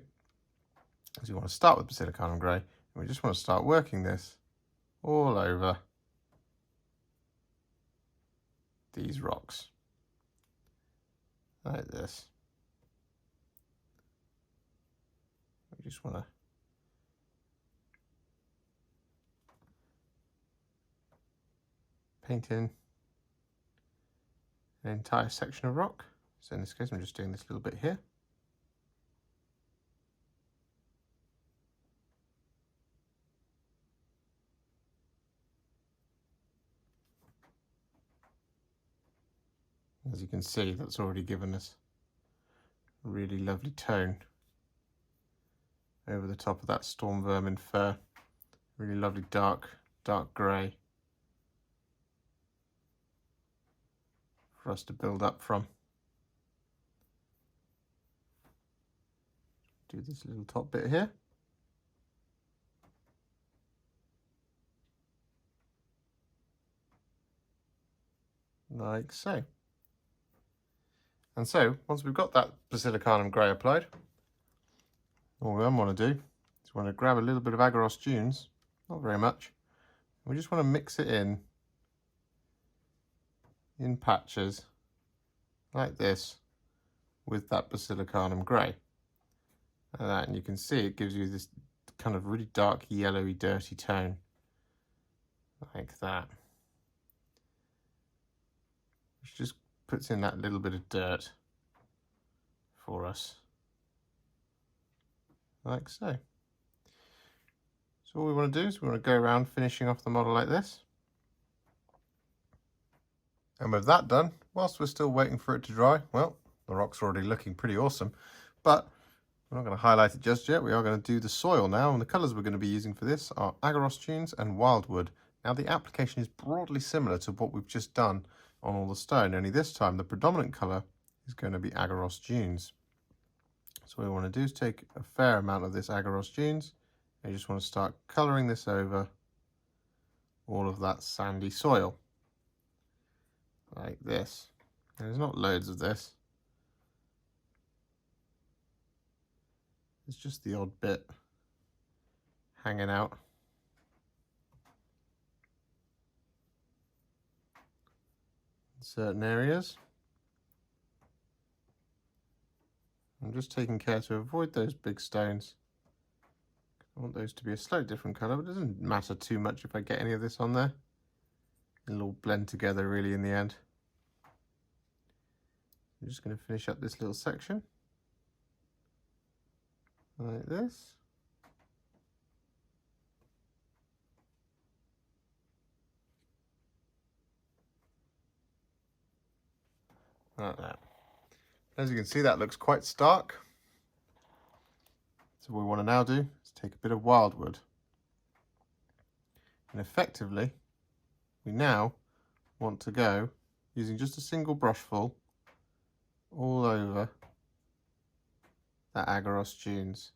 S1: is we want to start with Basilicanum Grey, and we just want to start working this all over these rocks, like this. We just want to paint in an entire section of rock. So in this case, I'm just doing this little bit here. As you can see, that's already given us a really lovely tone over the top of that Stormvermin Fur. Really lovely dark grey for us to build up from. Do this little top bit here. Like so. And so, once we've got that Basilicanum Grey applied, all we then want to do is we want to grab a little bit of Aggaros Dunes, not very much, we just want to mix it in patches like this with that Basilicanum Grey. Like that, and you can see it gives you this kind of really dark yellowy dirty tone like that, which just puts in that little bit of dirt for us like so. So all we want to do is we want to go around finishing off the model like this. And with that done, whilst we're still waiting for it to dry, well, the rock's already looking pretty awesome, but we're not going to highlight it just yet. We are going to do the soil now, and the colours we're going to be using for this are Aggaros Dunes and Wildwood. Now the application is broadly similar to what we've just done on all the stone, only this time the predominant colour is going to be Aggaros Dunes. So what we want to do is take a fair amount of this Aggaros Dunes, and you just want to start colouring this over all of that sandy soil, like this. And there's not loads of this. It's just the odd bit hanging out. In certain areas. I'm just taking care to avoid those big stones. I want those to be a slightly different colour, but it doesn't matter too much if I get any of this on there. It'll all blend together really in the end. I'm just going to finish up this little section like this. Like that. As you can see, that looks quite stark. So what we want to now do is take a bit of wildwood. And effectively, we now want to go, using just a single brushful, all over that Aggaros Dunes.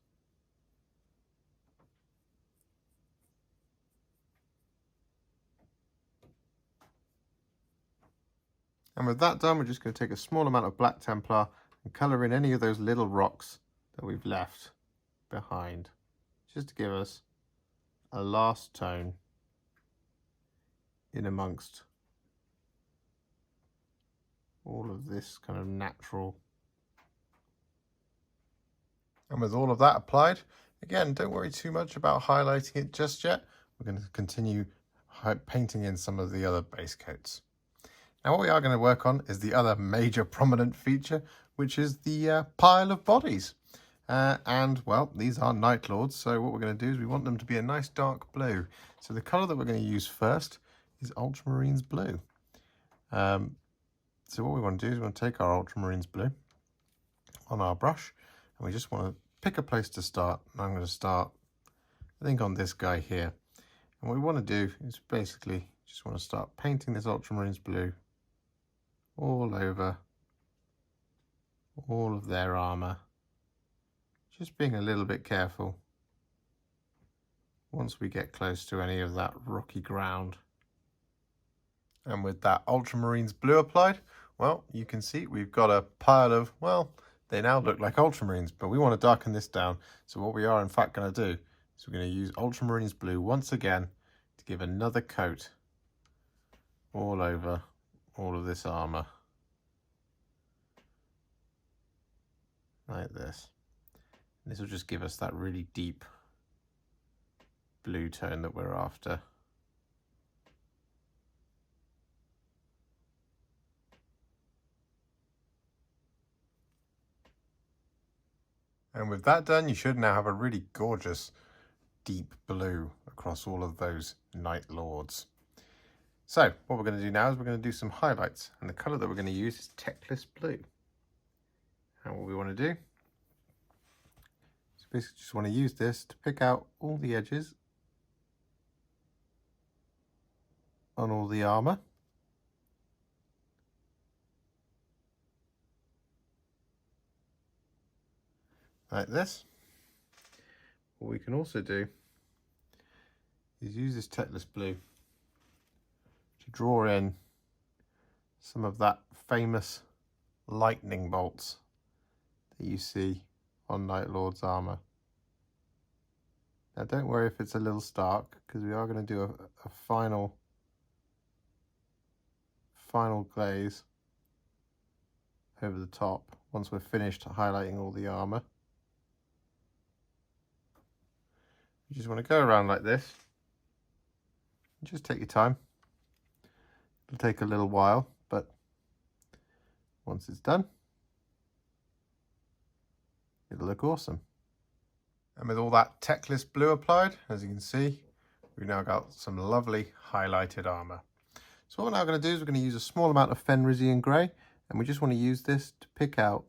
S1: And with that done, we're just going to take a small amount of Black Templar and colour in any of those little rocks that we've left behind, just to give us a last tone in amongst all of this kind of natural. And with all of that applied, again, don't worry too much about highlighting it just yet. We're going to continue painting in some of the other base coats. Now what we are going to work on is the other major prominent feature, which is the pile of bodies. And well, these are Night Lords, so what we're going to do is we want them to be a nice dark blue. So the colour that we're going to use first is Ultramarines Blue. So what we want to do is we want to take our Ultramarines Blue on our brush, and we just want to pick a place to start. And I'm going to start, I think, on this guy here. And what we want to do is basically just want to start painting this Ultramarines Blue all over all of their armour. Just being a little bit careful once we get close to any of that rocky ground. And with that Ultramarines Blue applied, well, you can see we've got a pile of, well, they now look like Ultramarines, but we want to darken this down. So what we are in fact going to do is we're going to use Ultramarines Blue once again to give another coat all over all of this armour. Like this. And this will just give us that really deep blue tone that we're after. And with that done, you should now have a really gorgeous deep blue across all of those Night Lords. So what we're going to do now is we're going to do some highlights, and the colour that we're going to use is Teclis Blue. And what we want to do is basically just want to use this to pick out all the edges on all the armour. Like this. What we can also do is use this Teclis Blue to draw in some of that famous lightning bolts that you see on Night Lord's armour. Now don't worry if it's a little stark, because we are going to do a final glaze over the top once we're finished highlighting all the armour. You just want to go around like this. Just take your time. It'll take a little while, but once it's done, it'll look awesome. And with all that Teclis Blue applied, as you can see, we've now got some lovely highlighted armour. So what we're now going to do is we're going to use a small amount of Fenrisian Grey, and we just want to use this to pick out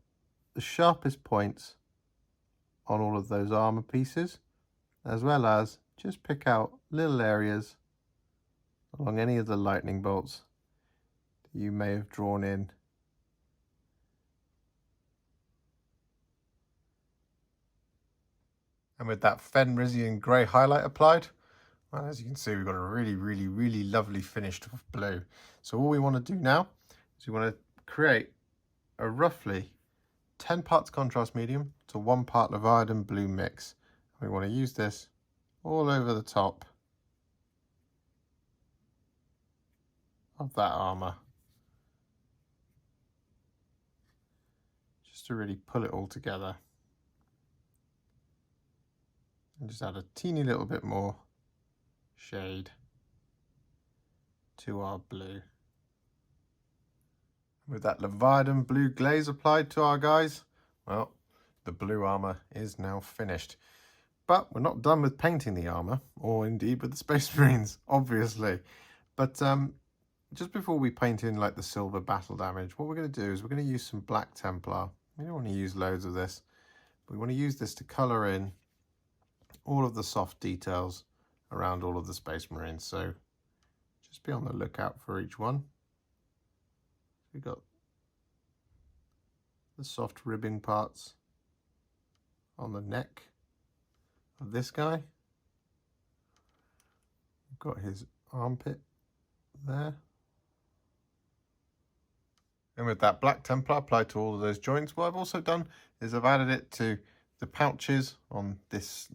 S1: the sharpest points on all of those armour pieces, as well as just pick out little areas along any of the lightning bolts that you may have drawn in. And with that Fenrisian Grey highlight applied, well, as you can see, we've got a really lovely finished blue. So all we want to do now is we want to create a roughly 10 parts contrast medium to 1 part Leviadon Blue mix. We want to use this all over the top of that armour, just to really pull it all together, and just add a teeny little bit more shade to our blue. With that Leviadon Blue glaze applied to our guys, well, the blue armour is now finished. But we're not done with painting the armour, or indeed with the Space Marines, obviously. But just before we paint in like the silver battle damage, what we're going to do is we're going to use some Black Templar. We don't want to use loads of this. We want to use this to colour in all of the soft details around all of the Space Marines. So just be on the lookout for each one. We've got the soft ribbing parts on the neck of this guy. We've got his armpit there. And with that Black Templar applied to all of those joints, what I've also done is I've added it to the pouches on this,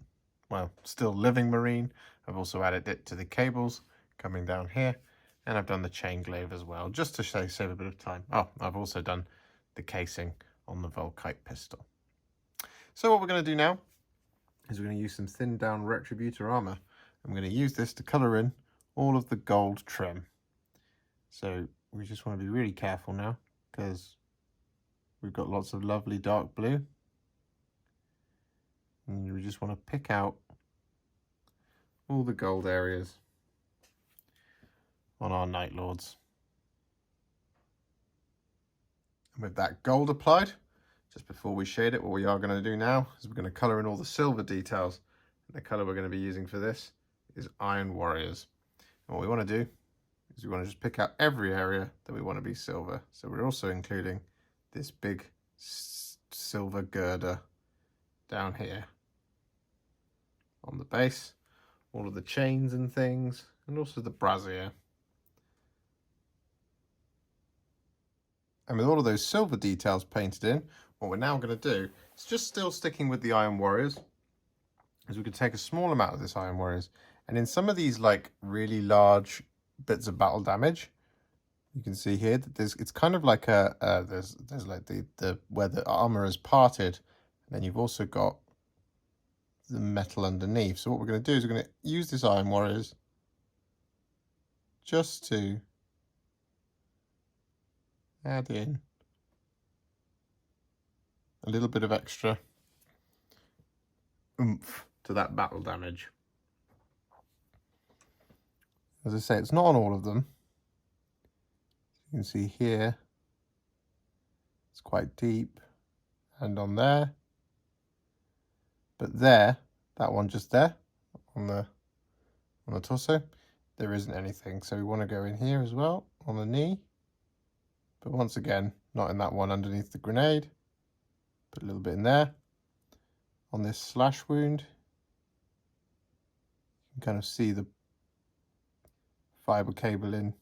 S1: well, still living Marine. I've also added it to the cables coming down here. And I've done the chain glaive as well, just to save a bit of time. Oh, I've also done the casing on the Volkite pistol. So what we're going to do now is we're going to use some thinned down Retributor Armour. I'm going to use this to colour in all of the gold trim. So we just want to be really careful now, because we've got lots of lovely dark blue. And we just want to pick out all the gold areas on our Night Lords. And with that gold applied, just before we shade it, what we are going to do now is we're going to colour in all the silver details. And the colour we're going to be using for this is Iron Warriors. And what we want to do is we want to just pick out every area that we want to be silver. So we're also including this big silver girder down here on the base, all of the chains and things, and also the brassiere. And with all of those silver details painted in, what we're now going to do is, just still sticking with the Iron Warriors, is we can take a small amount of this Iron Warriors, and in some of these like really large bits of battle damage, you can see here that it's kind of like there's like the where the armor is parted, and then you've also got the metal underneath. So what we're going to do is we're going to use this Iron Warriors just to add in a little bit of extra oomph to that battle damage. As I say, it's not on all of them. You can see here it's quite deep, and on there, but there, that one just there on the torso, there isn't anything. So we want to go in here as well on the knee. But once again, not in that one underneath the grenade. Put a little bit in there. On this slash wound, you can kind of see the fibre cable in.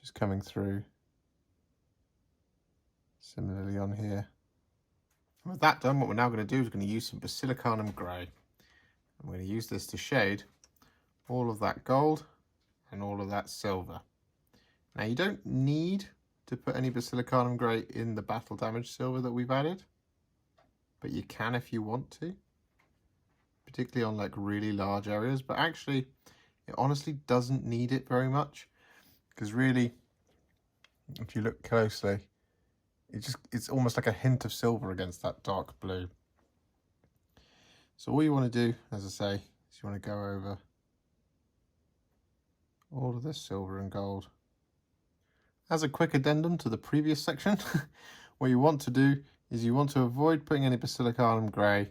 S1: Just coming through. Similarly on here. And with that done, what we're now going to do is we're going to use some Basilicanum Grey. I'm going to use this to shade all of that gold and all of that silver. Now you don't need to put any Basilicanum Grey in the battle damage silver that we've added, but you can if you want to, particularly on like really large areas. But actually it honestly doesn't need it very much, because really if you look closely, it's almost like a hint of silver against that dark blue. So all you want to do, as I say, is you want to go over all of this silver and gold. As a quick addendum to the previous section, what you want to do is you want to avoid putting any Basilicanum Grey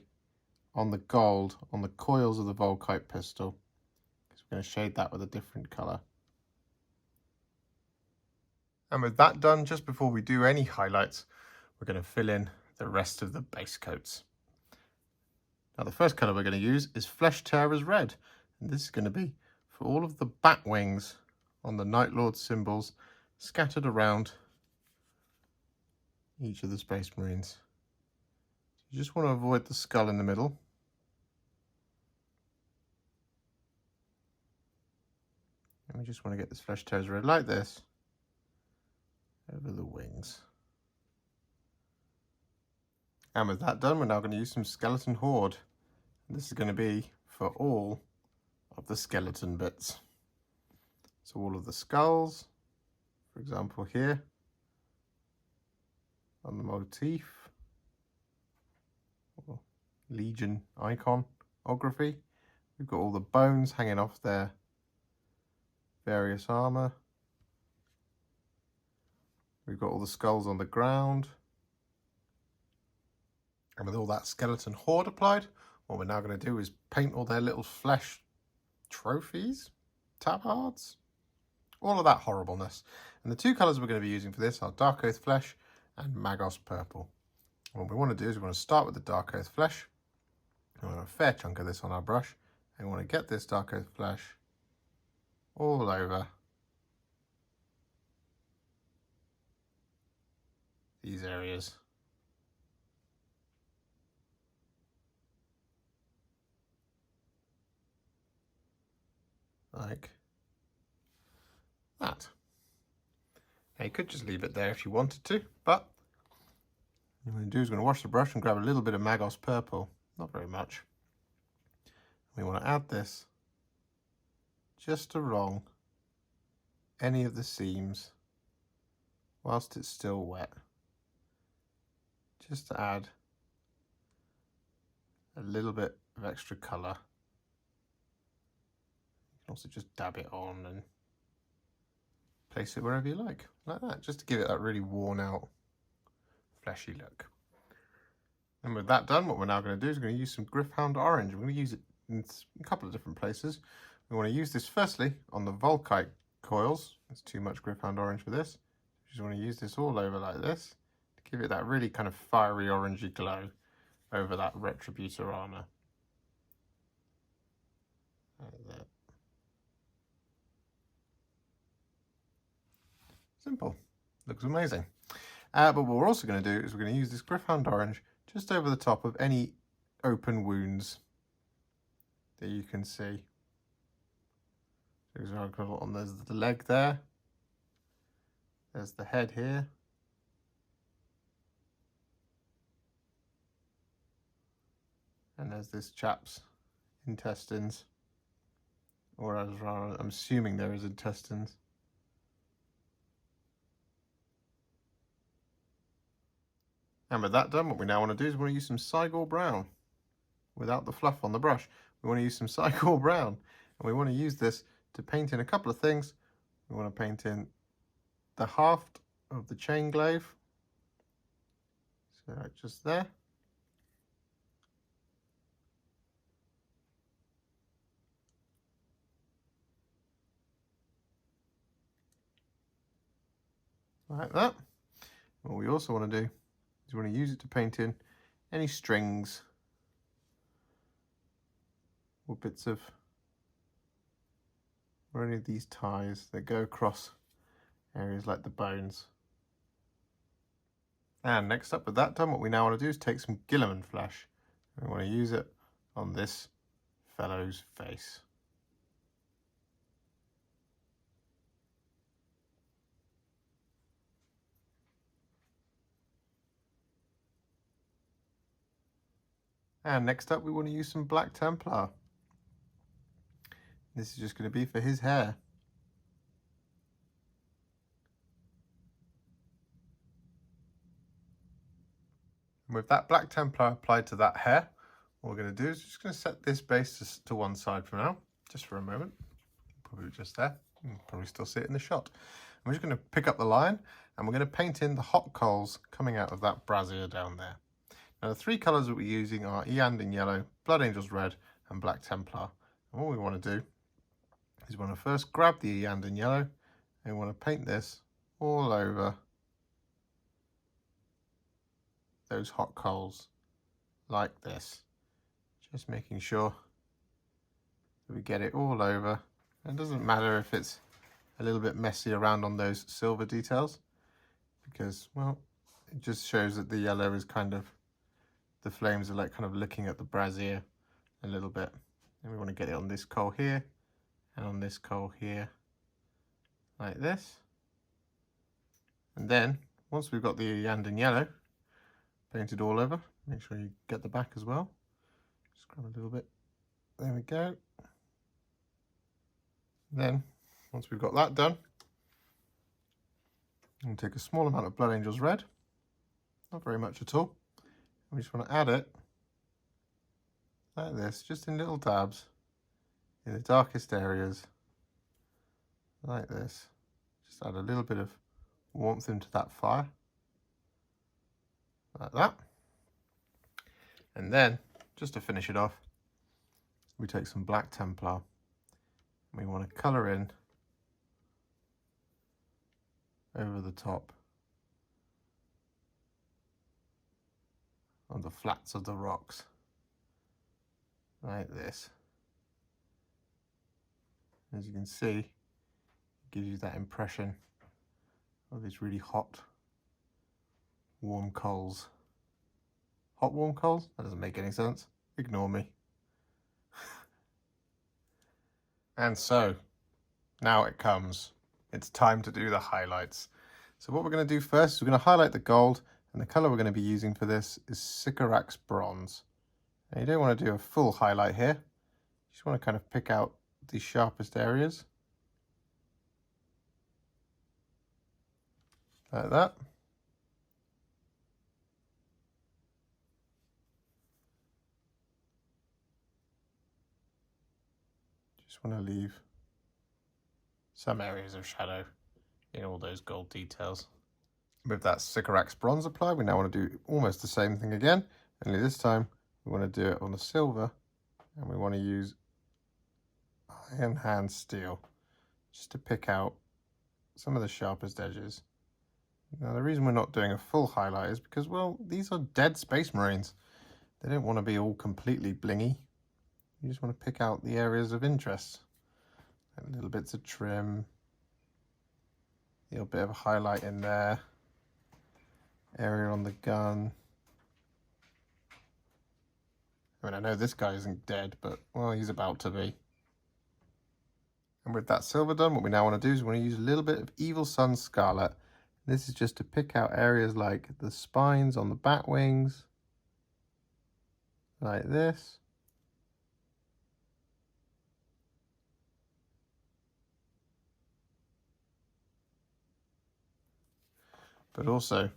S1: on the gold, on the coils of the Volkite pistol, because we're going to shade that with a different colour. And with that done, just before we do any highlights, we're going to fill in the rest of the base coats. Now the first colour we're going to use is Flesh Tearers Red, and this is going to be for all of the bat wings on the Night Lord symbols scattered around each of the Space Marines. You just want to avoid the skull in the middle. And we just want to get this Flesh Tearers Red like this over the wings. And with that done, we're now going to use some Skeleton Horde. And this is going to be for all of the skeleton bits. So all of the skulls, for example here, on the motif, or Legion iconography. We've got all the bones hanging off their various armour. We've got all the skulls on the ground. And with all that skeleton horde applied, what we're now going to do is paint all their little flesh trophies, tabards, all of that horribleness. And the two colours we're going to be using for this are Darkoath Flesh and Magos Purple. What we want to do is we want to start with the Darkoath Flesh. We want a fair chunk of this on our brush. And we want to get this Darkoath Flesh all over these areas. Like that. Now you could just leave it there if you wanted to, but what we're going to do is we're going to wash the brush and grab a little bit of Magos Purple, not very much. We want to add this just along any of the seams whilst it's still wet, just to add a little bit of extra colour. You can also just dab it on and place it wherever you like that, just to give it that really worn out fleshy look. And with that done, what we're now going to do is we're going to use some Gryph-hound Orange. We're going to use it in a couple of different places. We want to use this firstly on the Volkite coils. There's too much Gryph-hound Orange for this. You just want to use this all over like this to give it that really kind of fiery orangey glow over that Retributor Armour. Like that. Simple. Looks amazing. But what we're also going to do is we're going to use this Gryph-hound Orange just over the top of any open wounds that you can see. For example, there's the leg there. There's the head here. And there's this chap's intestines. Or as I'm assuming there is intestines. And with that done, what we now want to do is we want to use some Cygor Brown without the fluff on the brush. We want to use some Cygor Brown, and we want to use this to paint in a couple of things. We want to paint in the haft of the chain glaive, so just there. Like that. What we also want to do is we want to use it to paint in any strings or bits of, or any of these ties that go across areas like the bones. And next up with that done, what we now want to do is take some Guilliman Flesh. We want to use it on this fellow's face. And next up, we want to use some Black Templar. This is just going to be for his hair. And with that Black Templar applied to that hair, what we're going to do is just going to set this base to one side for now, just for a moment. Probably just there. You can probably still see it in the shot. I'm just going to pick up the line, and we're going to paint in the hot coals coming out of that brazier down there. Now the three colours that we're using are Iyanden Yellow, Blood Angels Red and Black Templar. And what we want to do is we want to first grab the Iyanden Yellow and we want to paint this all over those hot coals like this. Just making sure that we get it all over. And it doesn't matter if it's a little bit messy around on those silver details, because, well, it just shows that the yellow is kind of, the flames are like kind of looking at the brazier a little bit. And we want to get it on this coal here and on this coal here, like this. And then once we've got the Iyanden Yellow painted all over, make sure you get the back as well. Just grab a little bit. There we go. Then once we've got that done, I'm going to take a small amount of Blood Angels Red, not very much at all. We just want to add it like this, just in little dabs in the darkest areas, like this. Just add a little bit of warmth into that fire, like that. And then, just to finish it off, we take some Black Templar. We want to colour in over the top on the flats of the rocks, like this. As you can see, it gives you that impression of these really hot, warm coals. Hot, warm coals? That doesn't make any sense. Ignore me. And so, now it comes. It's time to do the highlights. So what we're going to do first is we're going to highlight the gold, and the colour we're going to be using for this is Sycorax Bronze. Now you don't want to do a full highlight here. You just want to kind of pick out the sharpest areas. Like that. Just want to leave some areas of shadow in all those gold details. With that Sycorax Bronze applied, we now want to do almost the same thing again, only this time we want to do it on the silver, and we want to use Iron Hand Steel just to pick out some of the sharpest edges. Now the reason we're not doing a full highlight is because, well, these are dead Space Marines. They don't want to be all completely blingy. You just want to pick out the areas of interest. Like little bits of trim, a little bit of a highlight in there, area on the gun. I mean, I know this guy isn't dead, but, well, he's about to be. And with that silver done, what we now want to do is we want to use a little bit of Evil Sun Scarlet. This is just to pick out areas like the spines on the bat wings, like this. But also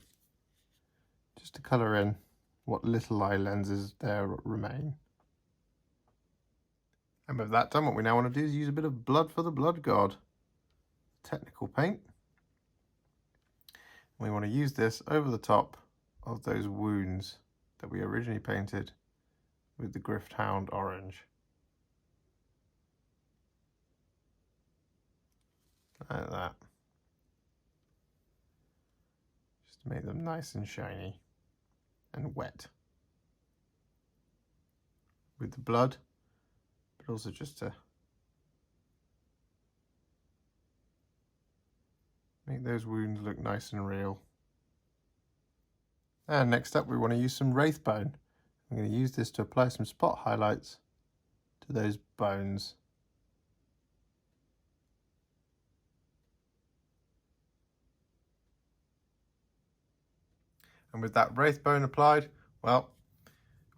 S1: just to colour in what little eye lenses there remain. And with that done, what we now want to do is use a bit of Blood for the Blood God technical paint. We want to use this over the top of those wounds that we originally painted with the Grift Hound orange. Like that. Just to make them nice and shiny and wet with the blood, but also just to make those wounds look nice and real. And next up, we want to use some Wraithbone. I'm going to use this to apply some spot highlights to those bones. And with that Wraithbone applied, well,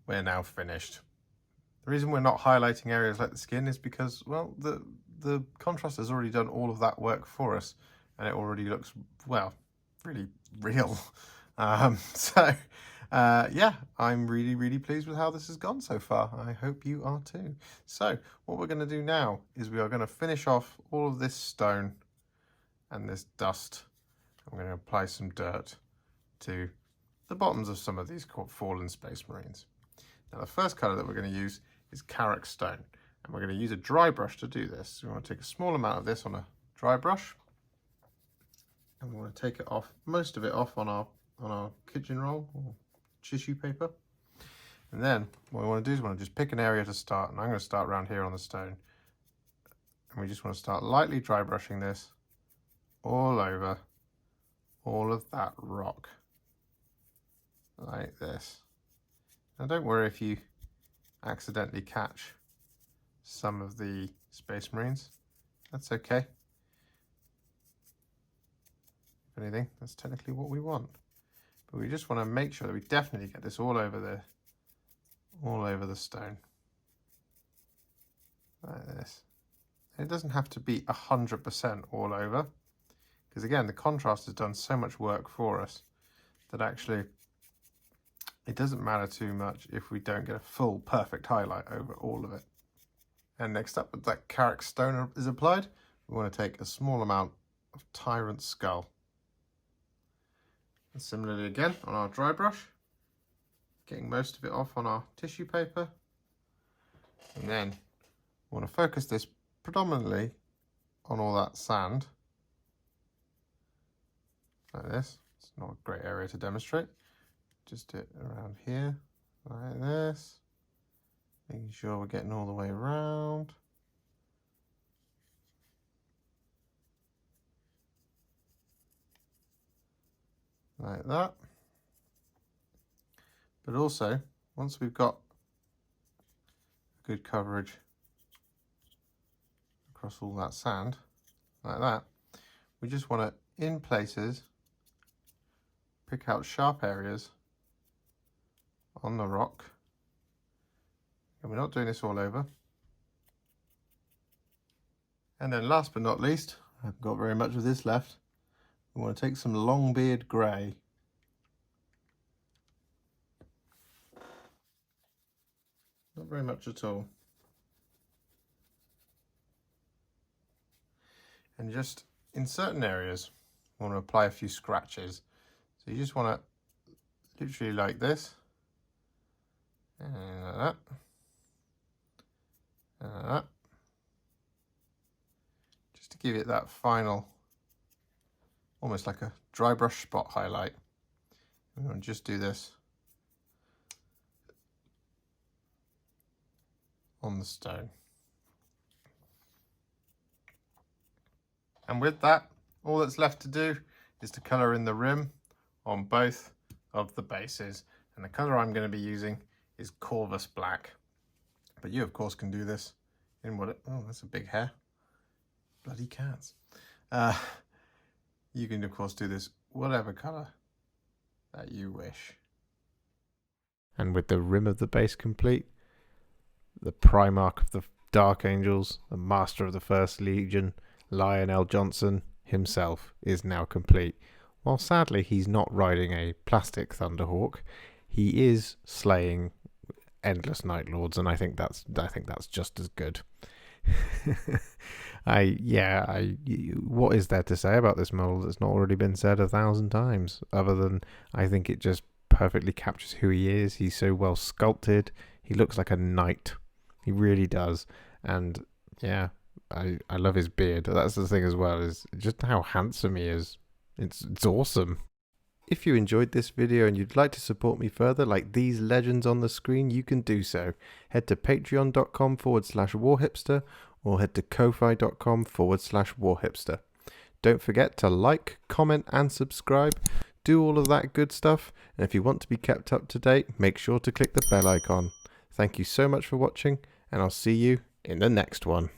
S1: we're now finished. The reason we're not highlighting areas like the skin is because, well, the contrast has already done all of that work for us, and it already looks, well, really real. Yeah, I'm really pleased with how this has gone so far. I hope you are too. So what we're going to do now is we are going to finish off all of this stone and this dust. I'm going to apply some dirt to the bottoms of some of these fallen Space Marines. Now the first colour that we're going to use is Karak Stone, and we're going to use a dry brush to do this. So we want to take a small amount of this on a dry brush, and we want to take it off, most of it off on our kitchen roll or tissue paper. And then what we want to do is we want to just pick an area to start, and I'm going to start around here on the stone, and we just want to start lightly dry brushing this all over all of that rock, like this. Now don't worry if you accidentally catch some of the Space Marines, that's okay. If anything, that's technically what we want. But we just want to make sure that we definitely get this all over the stone. Like this. It doesn't have to be 100% all over, because again, the contrast has done so much work for us that actually it doesn't matter too much if we don't get a full perfect highlight over all of it. And next up, with that Karak Stone is applied, we want to take a small amount of Tyrant Skull. And similarly again on our dry brush, getting most of it off on our tissue paper. And then we want to focus this predominantly on all that sand, like this. It's not a great area to demonstrate. Just do it around here, like this. Making sure we're getting all the way around. Like that. But also, once we've got good coverage across all that sand, like that, we just want to, in places, pick out sharp areas on the rock. And we're not doing this all over. And then last but not least, I haven't got very much of this left. We want to take some Longbeard Grey. Not very much at all. And just in certain areas, we want to apply a few scratches. So you just want to literally like this. And like that. And like that. Just to give it that final, almost like a dry brush spot highlight. We're going to just do this on the stone. And with that, all that's left to do is to colour in the rim on both of the bases. And the colour I'm going to be using is Corvus Black. But you, of course, can do this in what oh, that's a big hair. Bloody cats. You can, of course, do this whatever colour that you wish. And with the rim of the base complete, the Primarch of the Dark Angels, the Master of the First Legion, Lionel Jonson himself is now complete. While sadly he's not riding a plastic Thunderhawk, he is slaying endless Night Lords, and I think that's just as good. What is there to say about this model that's not already been said 1,000 times? Other than I think it just perfectly captures who he is. He's so well sculpted. He looks like a knight. He really does. And yeah, I love his beard. That's the thing as well, is just how handsome he is. It's awesome. If you enjoyed this video and you'd like to support me further, like these legends on the screen, you can do so. Head to patreon.com/warhipster or head to ko-fi.com/warhipster. Don't forget to like, comment and subscribe. Do all of that good stuff. And if you want to be kept up to date, make sure to click the bell icon. Thank you so much for watching, and I'll see you in the next one.